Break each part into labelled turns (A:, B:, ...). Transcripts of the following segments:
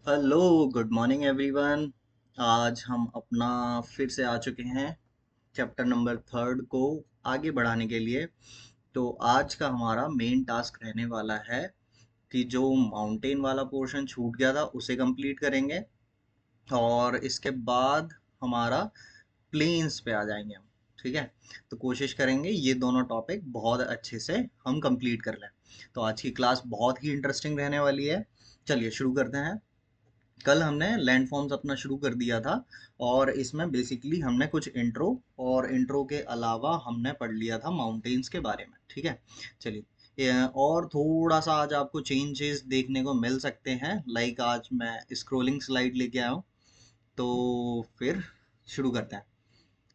A: Hello, good morning everyone. आज हम अपना फिर से आ चुके हैं चैप्टर नंबर थर्ड को आगे बढ़ाने के लिए। तो आज का हमारा मेन टास्क रहने वाला है कि जो माउंटेन वाला पोर्शन छूट गया था उसे कंप्लीट करेंगे, और इसके बाद हमारा प्लेन्स पे आ जाएंगे हम। ठीक है, तो कोशिश करेंगे ये दोनों टॉपिक बहुत अच्छे से हम कंप्लीट कर लें। तो आज की क्लास बहुत ही इंटरेस्टिंग रहने वाली है। चलिए शुरू करते हैं। कल हमने लैंड फॉर्म्स अपना शुरू कर दिया था, और इसमें बेसिकली हमने कुछ इंट्रो, और इंट्रो के अलावा हमने पढ़ लिया था माउंटेन्स के बारे में। ठीक है, चलिए और थोड़ा सा आज आपको चेंजेस देखने को मिल सकते हैं। लाइक आज मैं स्क्रोलिंग स्लाइड लेके आया हूँ, तो फिर शुरू करते हैं।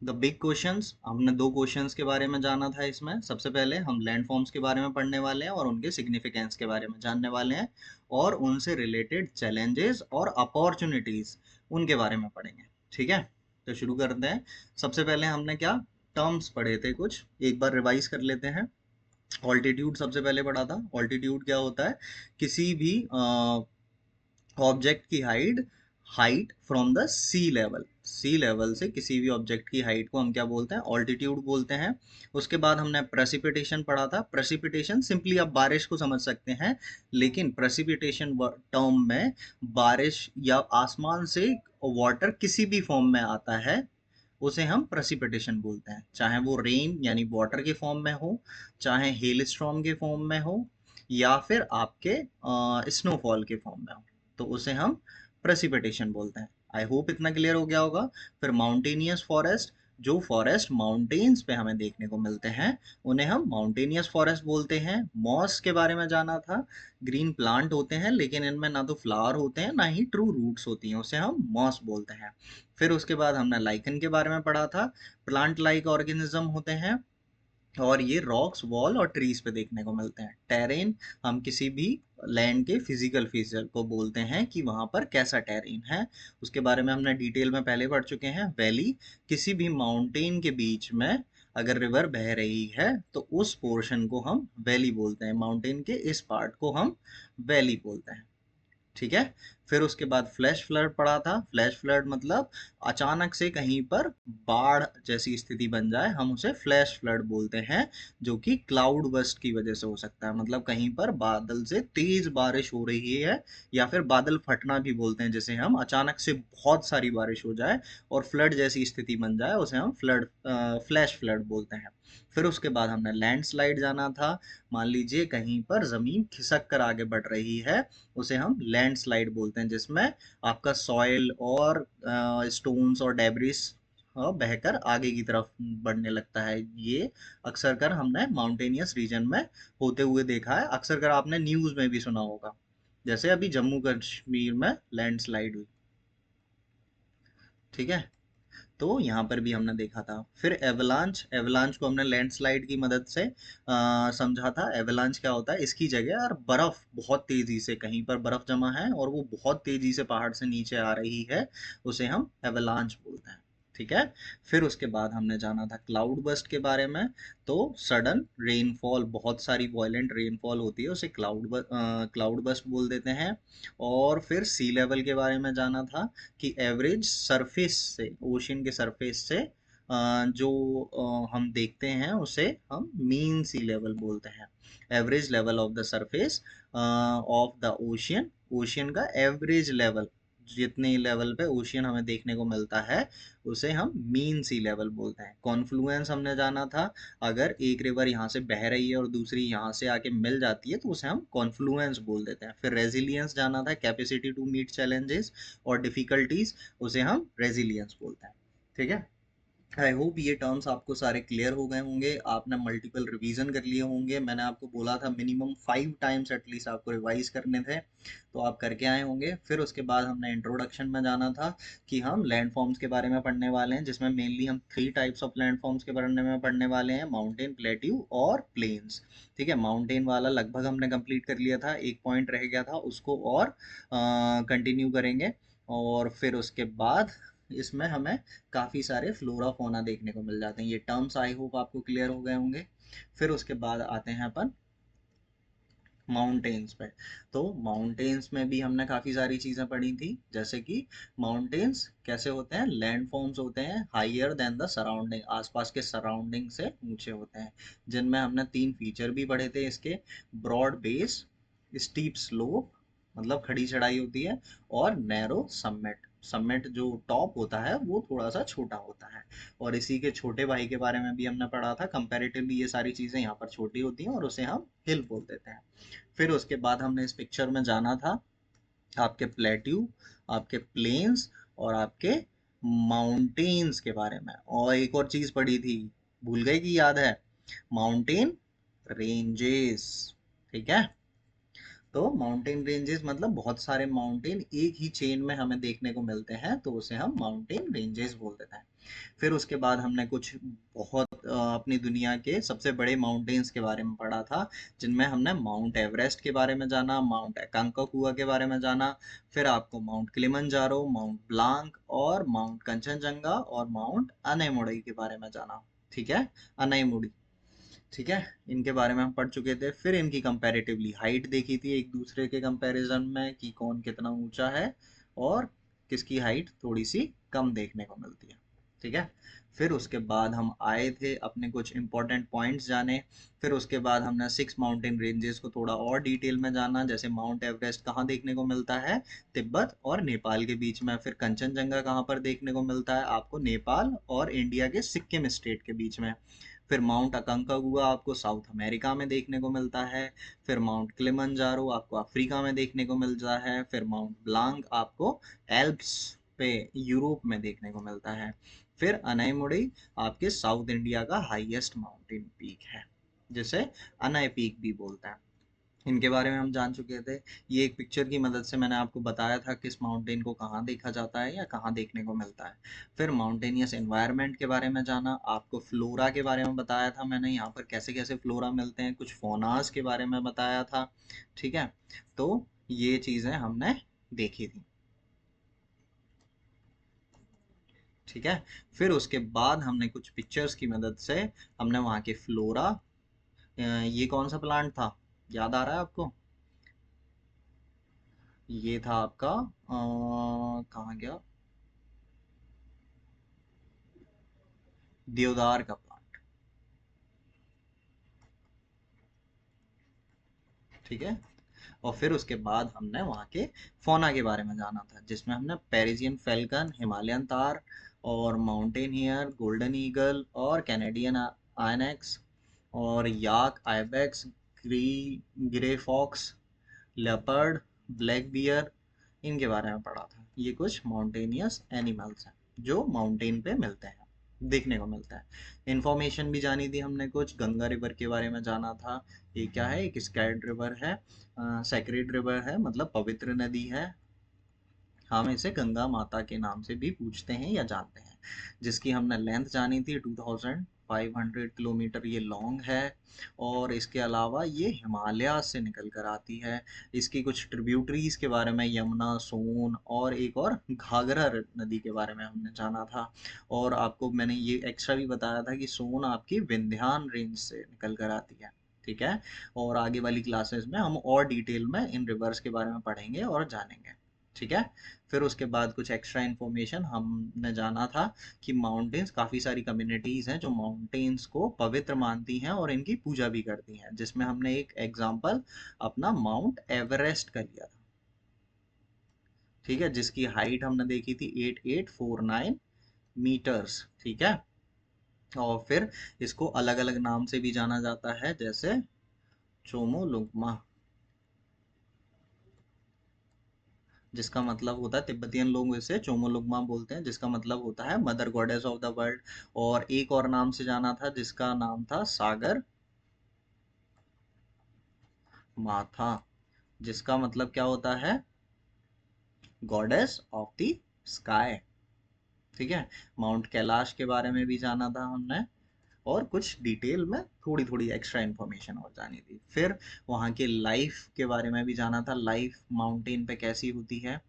A: द बिग क्वेश्चंस, हमने दो क्वेश्चंस के बारे में जाना था। इसमें सबसे पहले हम लैंड फॉर्म्स के बारे में पढ़ने वाले हैं और उनके सिग्निफिकेंस के बारे में जानने वाले हैं, और उनसे रिलेटेड चैलेंजेस और अपॉर्चुनिटीज उनके बारे में पढ़ेंगे। ठीक है, तो शुरू करते हैं। सबसे पहले हमने क्या टर्म्स पढ़े थे, कुछ एक बार रिवाइज कर लेते हैं। ऑल्टीट्यूड सबसे पहले पढ़ा था। ऑल्टीट्यूड क्या होता है? किसी भी ऑब्जेक्ट की height height from the sea level से किसी भी ऑब्जेक्ट की हाइट को हम क्या बोलते हैं? ऑल्टीट्यूड बोलते हैं। उसके बाद हमने प्रेसिपिटेशन पढ़ा था। प्रेसिपिटेशन सिंपली आप बारिश को समझ सकते हैं, लेकिन प्रेसिपिटेशन टर्म में बारिश या आसमान से वाटर किसी भी फॉर्म में आता है, उसे हम प्रेसिपिटेशन बोलते हैं। चाहे वो रेन यानी वाटर के फॉर्म में हो, चाहे हेल स्टॉर्म के फॉर्म में हो, या फिर आपके स्नोफॉल के फॉर्म में हो, तो उसे हम प्रेसिपिटेशन बोलते हैं। आई होप इतना क्लियर हो गया होगा। फिर माउंटेनियस फॉरेस्ट, जो फॉरेस्ट माउंटेन्स पे हमें देखने को मिलते हैं, उन्हें हम माउंटेनियस फॉरेस्ट बोलते हैं। मॉस के बारे में जाना था। ग्रीन प्लांट होते हैं, लेकिन इनमें ना तो फ्लावर होते हैं ना ही ट्रू रूट्स होती हैं, उसे हम मॉस बोलते हैं। फिर उसके बाद हमने लाइकन के बारे में पढ़ा था। प्लांट लाइक ऑर्गेनिज्म होते हैं, और ये रॉक्स, वॉल और ट्रीज पे देखने को मिलते हैं। टेरेन, हम किसी भी लैंड के फिजिकल फीचर को बोलते हैं कि वहां पर कैसा टेरेन है, उसके बारे में हमने डिटेल में पहले पढ़ चुके हैं। वैली, किसी भी माउंटेन के बीच में अगर रिवर बह रही है तो उस पोर्शन को हम वैली बोलते हैं। माउंटेन के इस पार्ट को हम वैली बोलते हैं। ठीक है, फिर उसके बाद फ्लैश फ्लड पड़ा था। फ्लैश फ्लड मतलब अचानक से कहीं पर बाढ़ जैसी स्थिति बन जाए, हम उसे फ्लैश फ्लड बोलते हैं, जो कि क्लाउड बस्ट की वजह से हो सकता है। मतलब कहीं पर बादल से तेज बारिश हो रही है, या फिर बादल फटना भी बोलते हैं, जैसे हम अचानक से बहुत सारी बारिश हो जाए और फ्लड जैसी स्थिति बन जाए, उसे हम फ्लैश फ्लड बोलते हैं। फिर उसके बाद हमने लैंडस्लाइड जाना था। मान लीजिए कहीं पर जमीन खिसक कर आगे बढ़ रही है, उसे हम लैंडस्लाइड बोलते हैं, जिसमें आपका सॉइल और स्टोन्स और डेब्रिस बहकर आगे की तरफ बढ़ने लगता है। ये अक्सर कर हमने माउंटेनियस रीजन में होते हुए देखा है। अक्सर कर आपने न्यूज़ में भी सुना होगा, जैसे अभी जम्मू कश्मीर में लैंडस्लाइड हुई। ठीक है, तो यहाँ पर भी हमने देखा था। फिर एवलांच, एवलांच को हमने लैंडस्लाइड की मदद से समझा था। एवलांच क्या होता है? इसकी जगह यार बर्फ बहुत तेजी से, कहीं पर बर्फ जमा है और वो बहुत तेजी से पहाड़ से नीचे आ रही है, उसे हम एवलांच बोलते हैं। ठीक है, फिर उसके बाद हमने जाना था क्लाउड बस्ट के बारे में। तो सडन रेनफॉल, बहुत सारी वॉयलेंट रेनफॉल होती है, उसे क्लाउड बस्ट बोल देते हैं। और फिर सी लेवल के बारे में जाना था, कि एवरेज सरफेस से, ओशन के सरफेस से जो हम देखते हैं उसे हम मीन सी लेवल बोलते हैं। Average level of the surface of the ocean, ocean का एवरेज लेवल, जितने लेवल पे ओशियन हमें देखने को मिलता है, उसे हम मीन सी लेवल बोलते हैं। कॉन्फ्लुएंस हमने जाना था। अगर एक रिवर यहाँ से बह रही है और दूसरी यहाँ से आके मिल जाती है, तो उसे हम कॉन्फ्लुएंस बोल देते हैं। फिर रेजिलियंस जाना था, कैपेसिटी टू मीट चैलेंजेस और डिफिकल्टीज, उसे हम रेजिलियंस बोलते हैं। ठीक है, आई होप ये टर्म्स आपको सारे क्लियर हो गए होंगे। आपने मल्टीपल रिवीजन कर लिए होंगे। मैंने आपको बोला था मिनिमम 5 टाइम्स एटलीस्ट आपको रिवाइज करने थे, तो आप करके आए होंगे। फिर उसके बाद हमने इंट्रोडक्शन में जाना था, कि हम लैंड फॉर्म्स के बारे में पढ़ने वाले हैं, जिसमें मेनली हम 3 टाइप्स ऑफ लैंड फॉर्म्स के बारे में पढ़ने वाले हैं: माउंटेन, प्लेट्यू और प्लेन्स। ठीक है, माउंटेन वाला लगभग हमने कंप्लीट कर लिया था, एक पॉइंट रह गया था, उसको और कंटिन्यू करेंगे। और फिर उसके बाद इसमें हमें काफ़ी सारे फ्लोरा फोना देखने को मिल जाते हैं। ये टर्म्स आई होप आपको क्लियर हो गए होंगे। फिर उसके बाद आते हैं अपन माउंटेन्स पे। तो माउंटेन्स में भी हमने काफ़ी सारी चीज़ें पढ़ी थी, जैसे कि माउंटेन्स कैसे होते हैं, लैंड फॉर्म्स होते हैं हाइयर देन द सराउंडिंग, आसपास के सराउंडिंग से ऊंचे होते हैं, जिनमें हमने तीन फीचर भी पढ़े थे इसके: ब्रॉड बेस, स्टीप स्लोप मतलब खड़ी चढ़ाई होती है, और नैरो समिट, समिट जो टॉप होता है वो थोड़ा सा छोटा होता है। और इसी के छोटे भाई के बारे में भी हमने पढ़ा था, कंपैरेटिवली ये सारी चीज़ें यहाँ पर छोटी होती हैं और उसे हम हिल बोल देते हैं। फिर उसके बाद हमने इस पिक्चर में जाना था आपके प्लेट्यू, आपके प्लेन्स और आपके माउंटेन्स के बारे में। और एक और चीज पढ़ी थी, भूल गए कि याद है? Mountain ranges. ठीक है। तो माउंटेन रेंजेस मतलब बहुत सारे माउंटेन एक ही चेन में हमें देखने को मिलते हैं, तो उसे हम माउंटेन रेंजेस बोल देते हैं। फिर उसके बाद हमने कुछ बहुत अपनी दुनिया के सबसे बड़े माउंटेन्स के बारे में पढ़ा था, जिनमें हमने माउंट एवरेस्ट के बारे में जाना, माउंट एकांकागुआ के बारे में जाना, फिर आपको माउंट किलिमंजारो, माउंट ब्लांक और माउंट कंचनजंगा और माउंट अनेमुड़ई के बारे में जाना। ठीक है, अनईमुड़ी। ठीक है, इनके बारे में हम पढ़ चुके थे। फिर इनकी कंपैरेटिवली हाइट देखी थी एक दूसरे के कंपैरिजन में कि कौन कितना ऊंचा है और किसकी हाइट थोड़ी सी कम देखने को मिलती है। ठीक है। फिर उसके बाद हम आए थे अपने कुछ इंपॉर्टेंट पॉइंट्स जाने। फिर उसके बाद हमने 6 माउंटेन रेंजेस को थोड़ा और डिटेल में जाना, जैसे माउंट एवरेस्ट कहाँ देखने को मिलता है, तिब्बत और नेपाल के बीच में। फिर कंचनजंगा कहाँ पर देखने को मिलता है आपको, नेपाल और इंडिया के सिक्किम स्टेट के बीच में। फिर माउंट अकांकागुआ आपको साउथ अमेरिका में देखने को मिलता है। फिर माउंट किलिमंजारो आपको अफ्रीका में देखने को मिलता है। फिर माउंट ब्लांक आपको एल्प्स पे यूरोप में देखने को मिलता है। फिर अनाईमुड़ी आपके साउथ इंडिया का हाईएस्ट माउंटेन पीक है, जिसे अनाई पीक भी बोलते हैं। इनके बारे में हम जान चुके थे। ये एक पिक्चर की मदद से मैंने आपको बताया था किस माउंटेन को कहाँ देखा जाता है या कहाँ देखने को मिलता है। फिर माउंटेनियस एनवायरनमेंट के बारे में जाना, आपको फ्लोरा के बारे में बताया था मैंने, यहाँ पर कैसे कैसे फ्लोरा मिलते हैं, कुछ फोनास के बारे में बताया था। ठीक है। तो ये चीज़ें हमने देखी थी। ठीक है। फिर उसके बाद हमने कुछ पिक्चर्स की मदद से हमने वहाँ के फ्लोरा, ये कौन सा प्लांट था, याद आ रहा है आपको? ये था आपका कहाँ गया, देवदार का प्लांट। ठीक है। और फिर उसके बाद हमने वहाँ के फौना के बारे में जाना था, जिसमें हमने पेरिजियन फेल्कन, हिमालयन तार और माउंटेन हियर, गोल्डन ईगल और कैनेडियन आइनेक्स और yak, ibex, grey fox, leopard, black bear, इनके बारे में पढ़ा था। ये कुछ माउंटेनियस एनिमल्स हैं जो माउंटेन पे मिलते हैं, देखने को मिलता है। इंफॉर्मेशन भी जानी थी हमने, कुछ गंगा रिवर के बारे में जाना था। ये क्या है, एक स्कैर्ड रिवर है, सेक्रेड रिवर है मतलब पवित्र नदी है। हम इसे गंगा माता के नाम से भी पूछते हैं या जानते हैं। जिसकी हमने लेंथ जानी थी, 2500 किलोमीटर ये लॉन्ग है। और इसके अलावा ये हिमालय से निकल कर आती है। इसकी कुछ ट्रिब्यूटरीज के बारे में, यमुना, सोन और एक और घाघरा नदी के बारे में हमने जाना था। और आपको मैंने ये एक्स्ट्रा भी बताया था कि सोन आपकी विंध्यान रेंज से निकल कर आती है। ठीक है। और आगे वाली क्लासेस में हम और डिटेल में इन रिवर्स के बारे में पढ़ेंगे और जानेंगे। ठीक है। फिर उसके बाद कुछ एक्स्ट्रा इन्फॉर्मेशन हमने जाना था कि माउंटेन्स, काफ़ी सारी कम्युनिटीज़ हैं जो माउंटेन्स को पवित्र मानती हैं और इनकी पूजा भी करती हैं, जिसमें हमने एक एग्जाम्पल अपना माउंट एवरेस्ट का लिया था। ठीक है, जिसकी हाइट हमने देखी थी 8849 मीटर्स। ठीक है। और फिर इसको अलग अलग नाम से भी जाना जाता है, जैसे चोमोलुंगमा, जिसका मतलब होता है, तिब्बतियन लोग इसे चोमोलुंगमा बोलते हैं, जिसका मतलब होता है mother goddess of the world. और एक और नाम से जाना था जिसका नाम था सागर माथा, जिसका मतलब क्या होता है, गॉडेस ऑफ द स्काई। ठीक है। माउंट कैलाश के बारे में भी जाना था हमने, और कुछ डिटेल में थोड़ी थोड़ी एक्स्ट्रा इन्फॉर्मेशन और जानी थी। फिर वहाँ के लाइफ के बारे में भी जाना था, लाइफ माउंटेन पे कैसी होती है।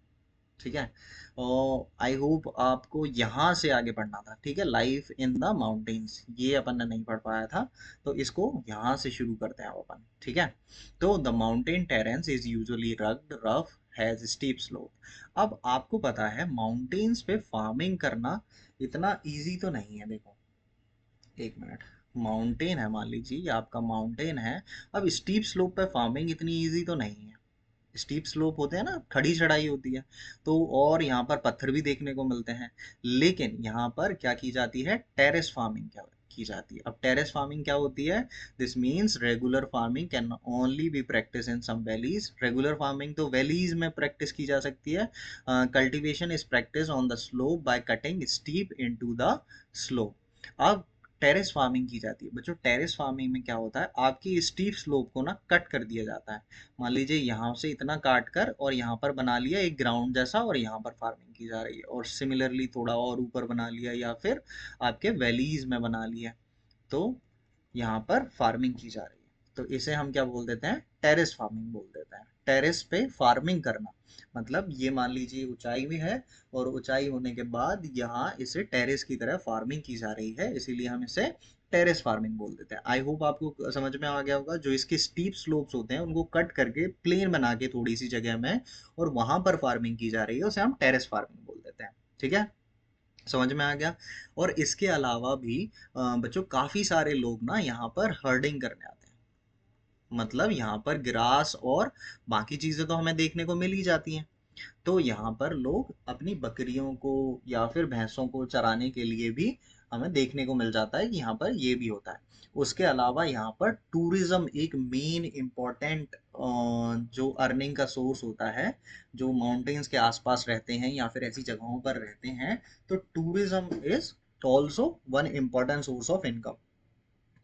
A: ठीक है। और आई होप आपको यहाँ से आगे पढ़ना था, ठीक है। लाइफ इन द माउंटेन्स ये अपन ने नहीं पढ़ पाया था, तो इसको यहाँ से शुरू करते हैं अब अपन, ठीक है। तो the mountain terrains is usually rugged, rough, has steep slope. अब आपको पता है माउंटेन्स पे फार्मिंग करना इतना इजी तो नहीं है। देखो एक मिनट, माउंटेन है, मान लीजिए ये आपका माउंटेन है। अब स्टीप स्लोप पे फार्मिंग इतनी इजी तो नहीं है। स्टीप स्लोप होते हैं ना, खड़ी चढ़ाई होती है, तो और यहाँ पर पत्थर भी देखने को मिलते हैं। लेकिन यहाँ पर क्या की जाती है, टेरेस फार्मिंग क्या की जाती है। अब टेरेस फार्मिंग क्या होती है, this means regular farming can only be practice in some valleys. Regular farming तो वैलीज में प्रैक्टिस की जा सकती है। Cultivation is practice on the slope by cutting steep into the slope. अब टेरेस फार्मिंग की जाती है बच्चों। टेरेस फार्मिंग में क्या होता है, आपकी स्टीप स्लोप को ना कट कर दिया जाता है। मान लीजिए यहाँ से इतना काट कर और यहाँ पर बना लिया एक ग्राउंड जैसा, और यहाँ पर फार्मिंग की जा रही है। और सिमिलरली थोड़ा और ऊपर बना लिया, या फिर आपके वैलीज में बना लिया, तो यहाँ पर फार्मिंग की जा रही है। तो इसे हम क्या बोल देते हैं, टेरेस फार्मिंग बोल देते हैं। टेरेस पे फार्मिंग करना मतलब ये मान लीजिए ऊंचाई में है, और ऊंचाई होने के बाद यहाँ इसे टेरेस की तरह फार्मिंग की जा रही है, इसीलिए हम इसे टेरेस फार्मिंग बोल देते हैं। आई होप आपको समझ में आ गया होगा। जो इसके स्टीप स्लोप्स होते हैं उनको कट करके प्लेन बना के थोड़ी सी जगह में, और वहां पर फार्मिंग की जा रही है, उसे हम टेरेस फार्मिंग बोल देते हैं, ठीक है। समझ में आ गया। और इसके अलावा भी बच्चों काफी सारे लोग ना यहाँ पर हर्डिंग करने आते हैं। मतलब यहाँ पर ग्रास और बाकी चीजें तो हमें देखने को मिल ही जाती हैं। तो यहाँ पर लोग अपनी बकरियों को या फिर भैंसों को चराने के लिए भी हमें देखने को मिल जाता है कि यहाँ पर ये भी होता है। उसके अलावा यहाँ पर टूरिज्म एक मेन इम्पॉर्टेंट जो अर्निंग का सोर्स होता है, जो माउंटेन्स के आसपास रहते हैं या फिर ऐसी जगहों पर रहते हैं, तो tourism is also one important source of income.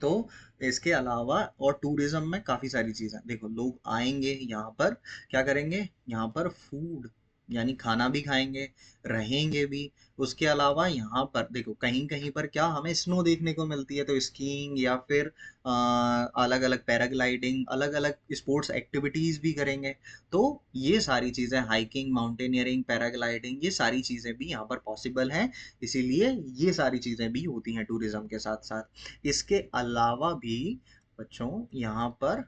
A: तो इसके अलावा और टूरिज्म में काफी सारी चीजें, देखो लोग आएंगे यहाँ पर, क्या करेंगे, यहाँ पर फूड यानी खाना भी खाएंगे, रहेंगे भी। उसके अलावा यहाँ पर देखो कहीं कहीं पर क्या हमें स्नो देखने को मिलती है, तो स्कीइंग या फिर अलग अलग पैराग्लाइडिंग, अलग अलग स्पोर्ट्स एक्टिविटीज भी करेंगे। तो ये सारी चीजें, हाइकिंग, माउंटेनियरिंग, पैराग्लाइडिंग, ये सारी चीजें भी यहाँ पर पॉसिबल हैं। इसीलिए ये सारी चीजें भी होती हैं टूरिज्म के साथ साथ। इसके अलावा भी बच्चों यहाँ पर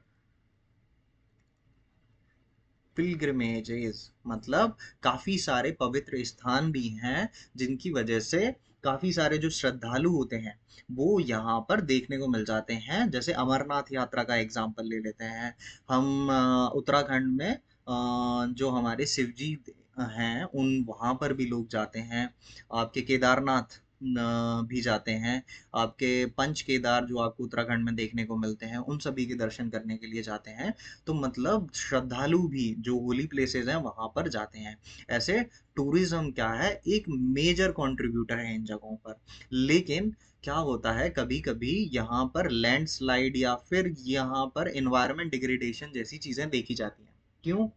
A: पिलग्रिमेजेस मतलब काफी सारे पवित्र स्थान भी हैं, जिनकी वजह से काफी सारे जो श्रद्धालु होते हैं वो यहाँ पर देखने को मिल जाते हैं। जैसे अमरनाथ यात्रा का एग्जाम्पल ले लेते हैं हम। उत्तराखंड में जो हमारे शिव जी हैं उन वहाँ पर भी लोग जाते हैं। आपके केदारनाथ भी जाते हैं। आपके पंच केदार जो आपको उत्तराखंड में देखने को मिलते हैं, उन सभी के दर्शन करने के लिए जाते हैं। तो मतलब श्रद्धालु भी जो होली प्लेसेस हैं वहां पर जाते हैं। ऐसे टूरिज्म क्या है, एक मेजर कंट्रीब्यूटर है इन जगहों पर। लेकिन क्या होता है, कभी कभी यहाँ पर लैंडस्लाइड या फिर यहाँ पर एनवायरमेंट डिग्रेडेशन जैसी चीजें देखी जाती हैं। क्यों?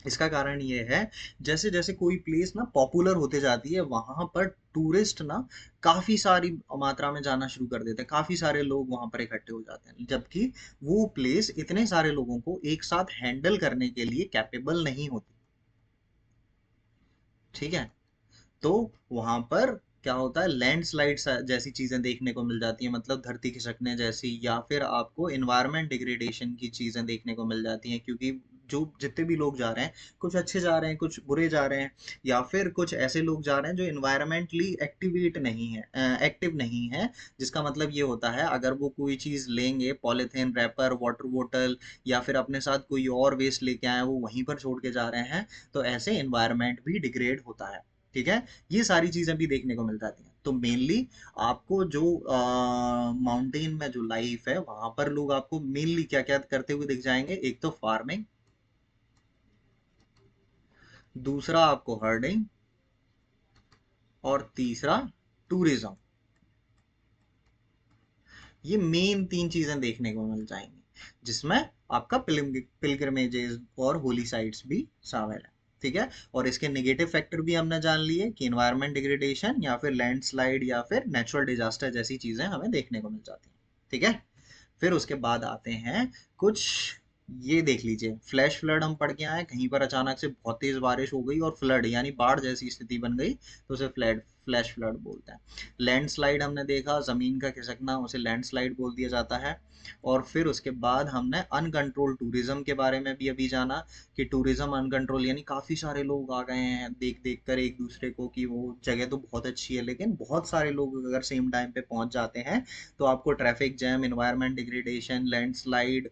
A: इसका कारण ये है, जैसे जैसे कोई प्लेस ना पॉपुलर होते जाती है, वहां पर टूरिस्ट ना काफी सारी मात्रा में जाना शुरू कर देते हैं। काफी सारे लोग वहां पर इकट्ठे हो जाते हैं, जबकि वो प्लेस इतने सारे लोगों को एक साथ हैंडल करने के लिए कैपेबल नहीं होती, ठीक है। तो वहां पर क्या होता है, लैंडस्लाइड जैसी चीजें देखने को मिल जाती हैं, मतलब धरती खिसकने जैसी, या फिर आपको एनवायरमेंट डिग्रेडेशन की चीजें देखने को मिल जाती हैं। क्योंकि जो जितने भी लोग जा रहे हैं, कुछ अच्छे जा रहे हैं, कुछ बुरे जा रहे हैं, या फिर कुछ ऐसे लोग जा रहे हैं जो इन्वायरमेंटली एक्टिवेट नहीं है, एक्टिव नहीं है। जिसका मतलब ये होता है, अगर वो कोई चीज लेंगे, पॉलिथीन रैपर, वाटर बोतल, या फिर अपने साथ कोई और वेस्ट लेके आए वो वहीं पर छोड़ के जा रहे हैं, तो ऐसे इन्वायरमेंट भी डिग्रेड होता है, ठीक है। ये सारी चीजें भी देखने को मिल जाती हैं। तो मेनली आपको जो माउंटेन में जो लाइफ है वहां पर लोग आपको मेनली क्या क्या करते हुए दिख जाएंगे, एक तो फार्मिंग, दूसरा आपको हर्डिंग, और तीसरा टूरिज्म। ये मेन तीन चीजें देखने को मिल जाएंगी, जिसमें आपका पिलग्रिमेजेस और होली साइट्स भी शामिल है, ठीक है। और इसके नेगेटिव फैक्टर भी हमने जान लिए कि इन्वायरमेंट डिग्रेडेशन या फिर लैंडस्लाइड या फिर नेचुरल डिजास्टर जैसी चीजें हमें देखने को मिल जाती हैं, ठीक है। फिर उसके बाद आते हैं कुछ ये देख लीजिए, फ्लैश फ्लड हम पढ़ के आए, कहीं पर अचानक से बहुत तेज बारिश हो गई और फ्लड यानी बाढ़ जैसी स्थिति बन गई, तो उसे फ्लड फ्लैश फ्लड बोलते हैं। लैंडस्लाइड हमने देखा, जमीन का खिसकना, उसे लैंडस्लाइड बोल दिया जाता है। और फिर उसके बाद हमने अनकंट्रोल टूरिज्म के बारे में भी अभी जाना, कि टूरिज्म अनकंट्रोल यानी काफी सारे लोग आ गए हैं देख देख कर एक दूसरे को, कि वो जगह तो बहुत अच्छी है लेकिन बहुत सारे लोग अगर सेम टाइम पे पहुंच जाते हैं तो आपको traffic jam, environment degradation, landslide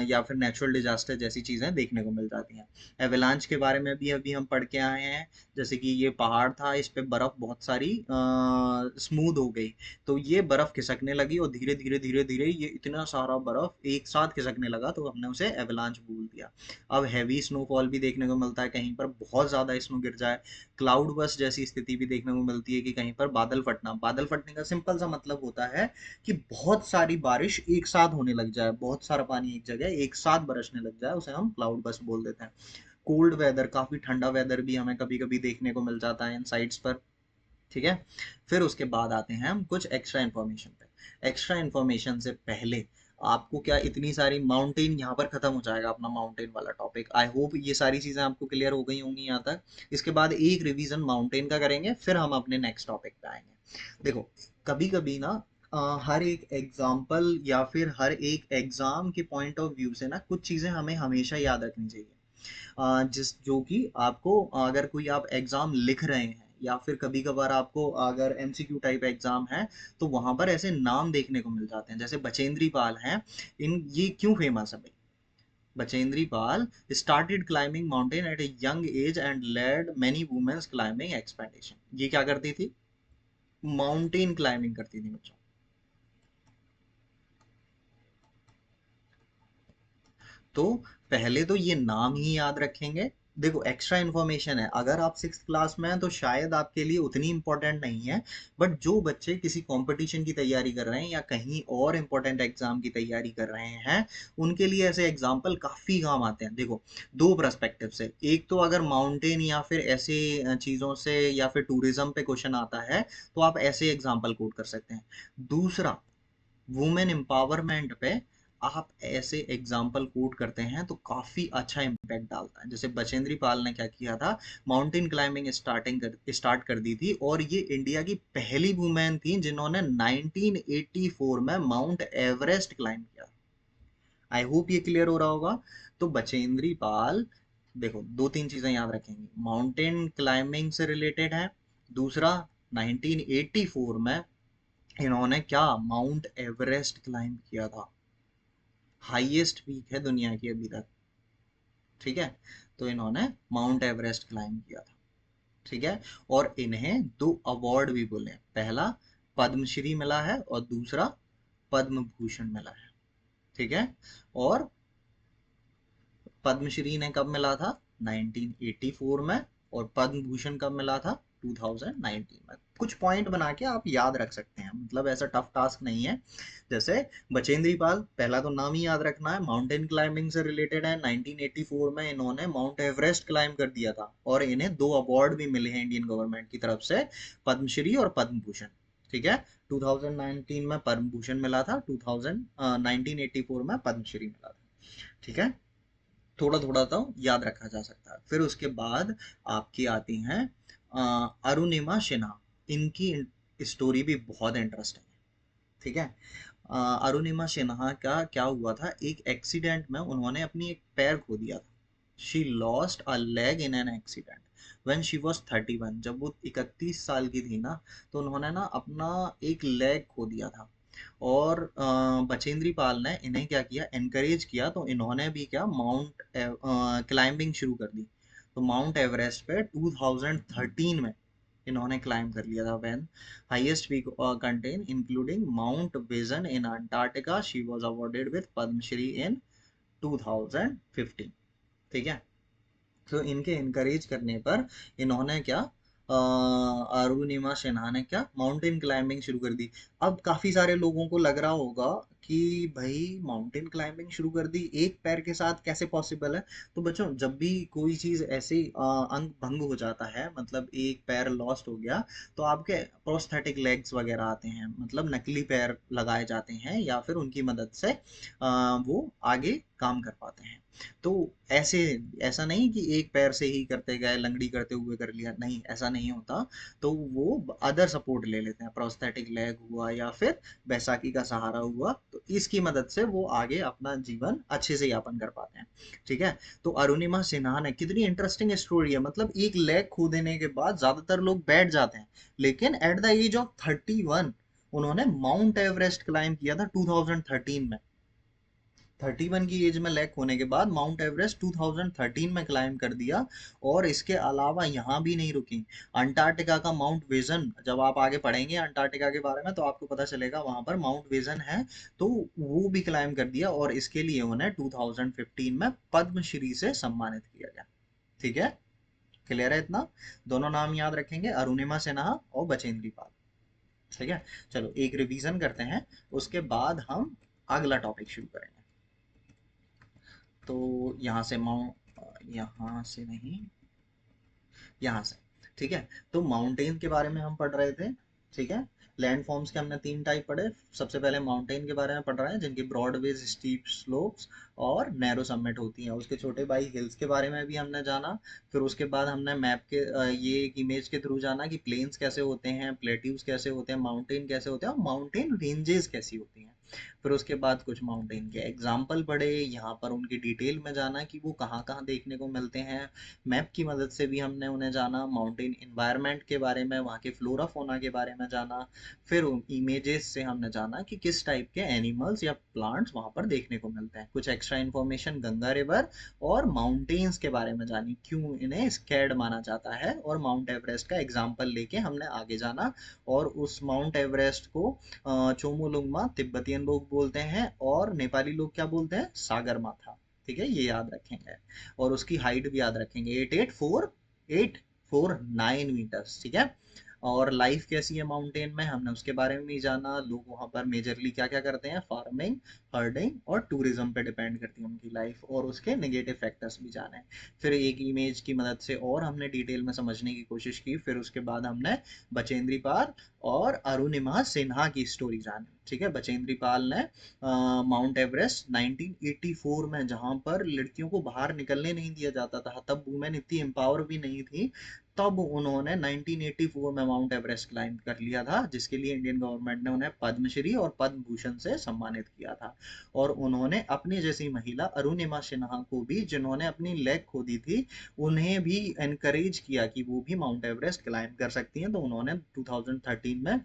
A: या फिर नेचुरल डिजास्टर जैसी चीज़ें देखने को मिल जाती हैं। एवलांच के बारे में भी अभी हम पढ़ के आए हैं, जैसे कि ये पहाड़ था, इस पे बर्फ बहुत सारी स्मूथ हो गई, तो ये बर्फ खिसकने लगी और धीरे धीरे धीरे धीरे ये इतना सारा बर्फ एक साथ खिसकने लगा, तो हमने उसे एवलांच बोल दिया। अब हैवी स्नोफॉल भी देखने को मिलता है, कहीं पर बहुत ज़्यादा स्नो गिर जाए। क्लाउड बस्ट जैसी स्थिति भी देखने को मिलती है, कि कहीं पर बादल फटना। बादल फटने का सिंपल सा मतलब होता है कि बहुत सारी बारिश एक साथ होने लग जाए, बहुत सारा पानी एक जगह एक साथ बरसने लग जाए, उसे हम क्लाउड बस्ट बोल देते हैं। कोल्ड वेदर, काफी ठंडा वेदर भी हमें कभी कभी देखने को मिल जाता है इन साइट्स पर। ठीक है। फिर उसके बाद आते हैं हम कुछ एक्स्ट्रा इन्फॉर्मेशन पे। एक्स्ट्रा इन्फॉर्मेशन से पहले आपको क्या, इतनी सारी माउंटेन यहाँ पर खत्म हो जाएगा अपना माउंटेन वाला टॉपिक। आई होप ये सारी चीजें आपको क्लियर हो गई होंगी यहाँ तक। इसके बाद एक रिवीजन माउंटेन का करेंगे, फिर हम अपने नेक्स्ट टॉपिक पे आएंगे। देखो, कभी कभी ना हर एक एग्जाम्पल या फिर हर एक एग्जाम के पॉइंट ऑफ व्यू से ना कुछ चीजें हमें हमेशा याद रखनी चाहिए। जिस जो कि आपको, अगर कोई आप एग्जाम लिख रहे हैं या फिर कभी कभार आपको अगर एमसीक्यू टाइप एग्जाम है, तो वहां पर ऐसे नाम देखने को मिल जाते हैं, जैसे बचेंद्री पाल हैं। इन ये क्यों फेमस है भाई? Bachendri Pal started climbing mountain at a young age and led many womens climbing expedition. ये क्या करती थी? माउंटेन क्लाइंबिंग करती थी बच्चों। तो पहले तो ये नाम ही याद रखेंगे। देखो, एक्स्ट्रा इन्फॉर्मेशन है, अगर आप सिक्स क्लास में हैं तो शायद आपके लिए उतनी इंपॉर्टेंट नहीं है, बट जो बच्चे किसी कंपटीशन की तैयारी कर रहे हैं या कहीं और इंपॉर्टेंट एग्जाम की तैयारी कर रहे हैं, उनके लिए ऐसे एग्जाम्पल काफ़ी काम आते हैं। देखो, दो पर्सपेक्टिव से, एक तो अगर माउंटेन या फिर ऐसे चीज़ों से या फिर टूरिज्म पे क्वेश्चन आता है, तो आप ऐसे एग्जाम्पल कोट कर सकते हैं। दूसरा, वुमेन एम्पावरमेंट पे आप ऐसे एग्जाम्पल कोट करते हैं तो काफी अच्छा इम्पैक्ट डालता है। जैसे बचेंद्री पाल ने क्या किया था, माउंटेन क्लाइंबिंग स्टार्ट कर दी थी, और ये इंडिया की पहली वुमेन थी जिन्होंने 1984 में माउंट एवरेस्ट क्लाइंब किया। आई होप ये क्लियर हो रहा होगा। तो बचेंद्री पाल, देखो दो तीन चीजें याद रखेंगे, माउंटेन क्लाइंबिंग से रिलेटेड है। दूसरा, 1984 में इन्होंने क्या, माउंट एवरेस्ट क्लाइंब किया था। हाईएस्ट पीक है दुनिया की अभी तक। ठीक है। तो इन्होंने माउंट एवरेस्ट क्लाइंब किया था। ठीक है। और इन्हें दो अवार्ड भी बोले, पहला पद्मश्री मिला है और दूसरा पद्म भूषण मिला है। ठीक है। और पद्मश्री ने कब मिला था? 1984 में। और पद्म भूषण कब मिला था? 2019 में। कुछ पॉइंट बना के आप याद रख सकते हैं, मतलब ऐसा टफ टास्क नहीं है। जैसे बचेंद्री पाल, पहला तो नाम ही याद रखना है, माउंटेन क्लाइंबिंग से रिलेटेड है। 1984 में इन्होंने माउंट एवरेस्ट क्लाइंब कर दिया था, और इन्हें दो अवार्ड भी मिले हैं इंडियन गवर्नमेंट की तरफ से, पद्मश्री और पद्म भूषण। ठीक है। 2019 में पद्म भूषण मिला था, 1984 में पद्मश्री मिला था। ठीक है। थोड़ा थोड़ा तो याद रखा जा सकता है। फिर उसके बाद आपकी आती हैं अरुणिमा सिन्हा। इनकी स्टोरी भी बहुत इंटरेस्टिंग है। ठीक है। अरुणिमा सिन्हा का क्या हुआ था, एक एक्सीडेंट में उन्होंने अपनी एक पैर खो दिया था। She lost a leg in an accident when she was 31। जब वो 31 साल की थी ना, तो उन्होंने ना अपना एक लेग खो दिया था। और बचेंद्री पाल ने इन्हें क्या किया, एनकरेज किया, तो इन्होंने भी क्या, माउंट क्लाइंबिंग शुरू कर दी। तो माउंट एवरेस्ट पे 2013 में इन्होंने क्लाइंब कर लिया था। When highest peak contain including Mount Vinson in Antarctica, she was awarded with Padmashri in 2015। ठीक है। तो इनके इनकरेज करने पर इन्होंने क्या, अरुणिमा सिन्हा ने क्या, माउंटेन क्लाइंबिंग शुरू कर दी। अब काफी सारे लोगों को लग रहा होगा कि भाई माउंटेन क्लाइंबिंग शुरू कर दी एक पैर के साथ, कैसे पॉसिबल है? तो बच्चों जब भी कोई चीज़ ऐसे अंग भंग हो जाता है, मतलब एक पैर लॉस्ट हो गया, तो आपके प्रोस्थेटिक लेग्स वगैरह आते हैं, मतलब नकली पैर लगाए जाते हैं या फिर उनकी मदद से वो आगे काम कर पाते हैं। तो ऐसे ऐसा नहीं कि एक पैर से ही करते गए, लंगड़ी करते हुए कर लिया, नहीं ऐसा नहीं होता। तो वो अदर सपोर्ट ले लेते हैं, प्रोस्थेटिक लेग हुआ या फिर बैसाखी का सहारा हुआ, तो इसकी मदद से वो आगे अपना जीवन अच्छे से यापन कर पाते हैं। ठीक है। तो अरुणिमा सिन्हा ने, कितनी इंटरेस्टिंग स्टोरी है, मतलब एक लेग खो देने के बाद ज्यादातर लोग बैठ जाते हैं, लेकिन एट द एज ऑफ 31 उन्होंने माउंट एवरेस्ट क्लाइम किया था 2013 में। 31 की एज में लैक होने के बाद माउंट एवरेस्ट 2013 में क्लाइम कर दिया। और इसके अलावा यहाँ भी नहीं रुकी, अंटार्कटिका का माउंट विजन, जब आप आगे पढ़ेंगे अंटार्कटिका के बारे में तो आपको पता चलेगा वहां पर माउंट विजन है, तो वो भी क्लाइम कर दिया और इसके लिए उन्हें 2015 में पद्मश्री से सम्मानित किया गया। ठीक है, क्लियर है इतना? दोनों नाम याद रखेंगे, अरुणिमा सिन्हा और बचेंद्री पाल। ठीक है, चलो एक रिवीजन करते हैं, उसके बाद हम अगला टॉपिक शुरू करेंगे। तो यहाँ से यहाँ से नहीं, यहाँ से। ठीक है, तो माउंटेन के बारे में हम पढ़ रहे थे। ठीक है, लैंड फॉर्म्स के हमने 3 टाइप पढ़े। सबसे पहले माउंटेन के बारे में पढ़ रहे हैं, जिनकी ब्रॉड बेस, स्टीप स्लोप्स और नैरो समिट होती हैं। उसके छोटे भाई हिल्स के बारे में भी हमने जाना। फिर उसके बाद हमने मैप के ये एक इमेज के थ्रू जाना कि प्लेन्स कैसे होते हैं, प्लेट्यूज कैसे होते हैं, माउंटेन कैसे होते हैं और माउंटेन रेंजेस कैसी होती हैं। फिर उसके बाद कुछ माउंटेन के एग्जाम्पल पढ़े, यहाँ पर उनकी डिटेल में जाना कि वो कहाँ कहाँ देखने को मिलते हैं। मैप की मदद से भी हमने उन्हें जाना, माउंटेन इन्वायरमेंट के बारे में, वहाँ के फ्लोरा फोना के बारे में जाना। फिर उन इमेजेस से हमने जाना कि किस टाइप के एनिमल्स या प्लांट्स वहाँ पर देखने को मिलते हैं। कुछ एक्स्ट्रा इन्फॉर्मेशन गंगा रिवर और माउंटेन्स के बारे में जानी, क्यों इन्हें स्कैर्ड माना जाता है, और माउंट एवरेस्ट का एग्जाम्पल लेके हमने आगे जाना। और उस माउंट एवरेस्ट को चोमोलुंगमा तिब्बतियन लोग बोलते हैं और नेपाली लोग क्या बोलते हैं, सागर माथा। ठीक है, ये याद रखेंगे। और उसकी हाइट भी याद रखेंगे, 884 ठीक है। और लाइफ कैसी है माउंटेन में, हमने उसके बारे में भी जाना। लोग वहाँ पर मेजरली क्या क्या करते हैं, फार्मिंग, हर्डिंग और टूरिज्म पे डिपेंड करती है उनकी लाइफ, और उसके नेगेटिव फैक्टर्स भी जाने। फिर एक इमेज की मदद से और हमने डिटेल में समझने की कोशिश की। फिर उसके बाद हमने बचेंद्री पाल और अरुणिमा सिन्हा की स्टोरी जानी। ठीक है, बचेंद्री पाल ने माउंट एवरेस्ट 1984 में, जहां पर लड़कियों को बाहर निकलने नहीं दिया जाता था, तब वुमेन इतनी एम्पावर भी नहीं थी, तब उन्होंने 1984 में माउंट एवरेस्ट क्लाइम कर लिया था, जिसके लिए इंडियन गवर्नमेंट ने उन्हें पद्मश्री और पद्म भूषण से सम्मानित किया था। और उन्होंने अपनी जैसी महिला अरुणिमा सिन्हा को भी, जिन्होंने अपनी लेग खो दी थी, उन्हें भी एनकरेज किया कि वो भी माउंट एवरेस्ट क्लाइम कर सकती हैं। तो उन्होंने 2013 में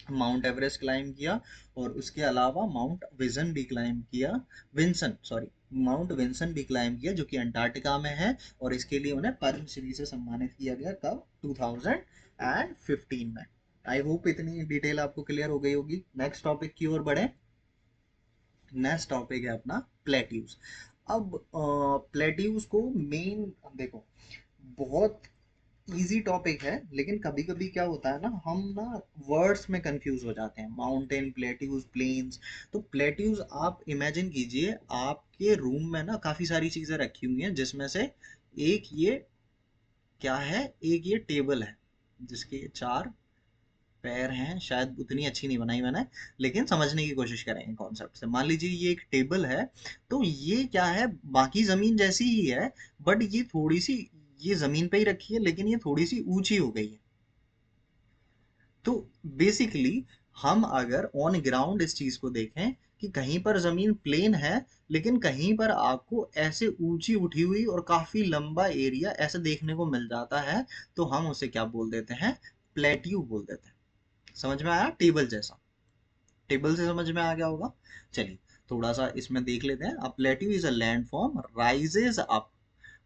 A: माउंट एवरेस्ट क्लाइम किया। और उसके अलावा माउंट विजन भी क्लाइम किया, विंसन सॉरी, माउंट विंसन भी क्लाइम किया, जो कि अंटार्कटिका में है। और इसके लिए उन्हें पद्मश्री से सम्मानित किया गया, कब, 2015 में। आई होप इतनी डिटेल आपको क्लियर हो गई होगी। नेक्स्ट टॉपिक की ओर बढ़े। नेक्स्ट टॉपिक है अपना प्लेट्यूज। अब प्लेट्यूज को मेन देखो, बहुत इजी टॉपिक है, लेकिन कभी कभी क्या होता है ना, हम ना वर्ड्स में कंफ्यूज हो जाते हैं, माउंटेन, प्लेट्यूज, प्लेन्स। तो प्लेट्यूज आप इमेजिन कीजिए, आपके रूम में ना काफी सारी चीजें रखी हुई हैं, जिसमें से एक ये क्या है, एक ये टेबल है जिसके 4 पैर हैं, शायद उतनी अच्छी नहीं बनाई मैंने, लेकिन समझने की कोशिश करेंगे कॉन्सेप्ट से। मान लीजिए ये एक टेबल है, तो ये क्या है, बाकी जमीन जैसी ही है, बट ये थोड़ी सी, ये जमीन पे ही रखी है लेकिन ये थोड़ी सी ऊंची हो गई है। तो बेसिकली हम अगर ऑन ग्राउंड इस चीज को देखें कि कहीं पर जमीन प्लेन है, लेकिन कहीं पर आपको ऐसे ऊंची उठी हुई और काफी लंबा एरिया ऐसे देखने को मिल जाता है, तो हम उसे क्या बोल देते हैं, प्लेट्यू बोल देते हैं। समझ में आया, टेबल जैसा। टेबल से समझ में आ गया होगा। चलिए थोड़ा सा इसमें देख लेते हैं। A plateau is a land form rises up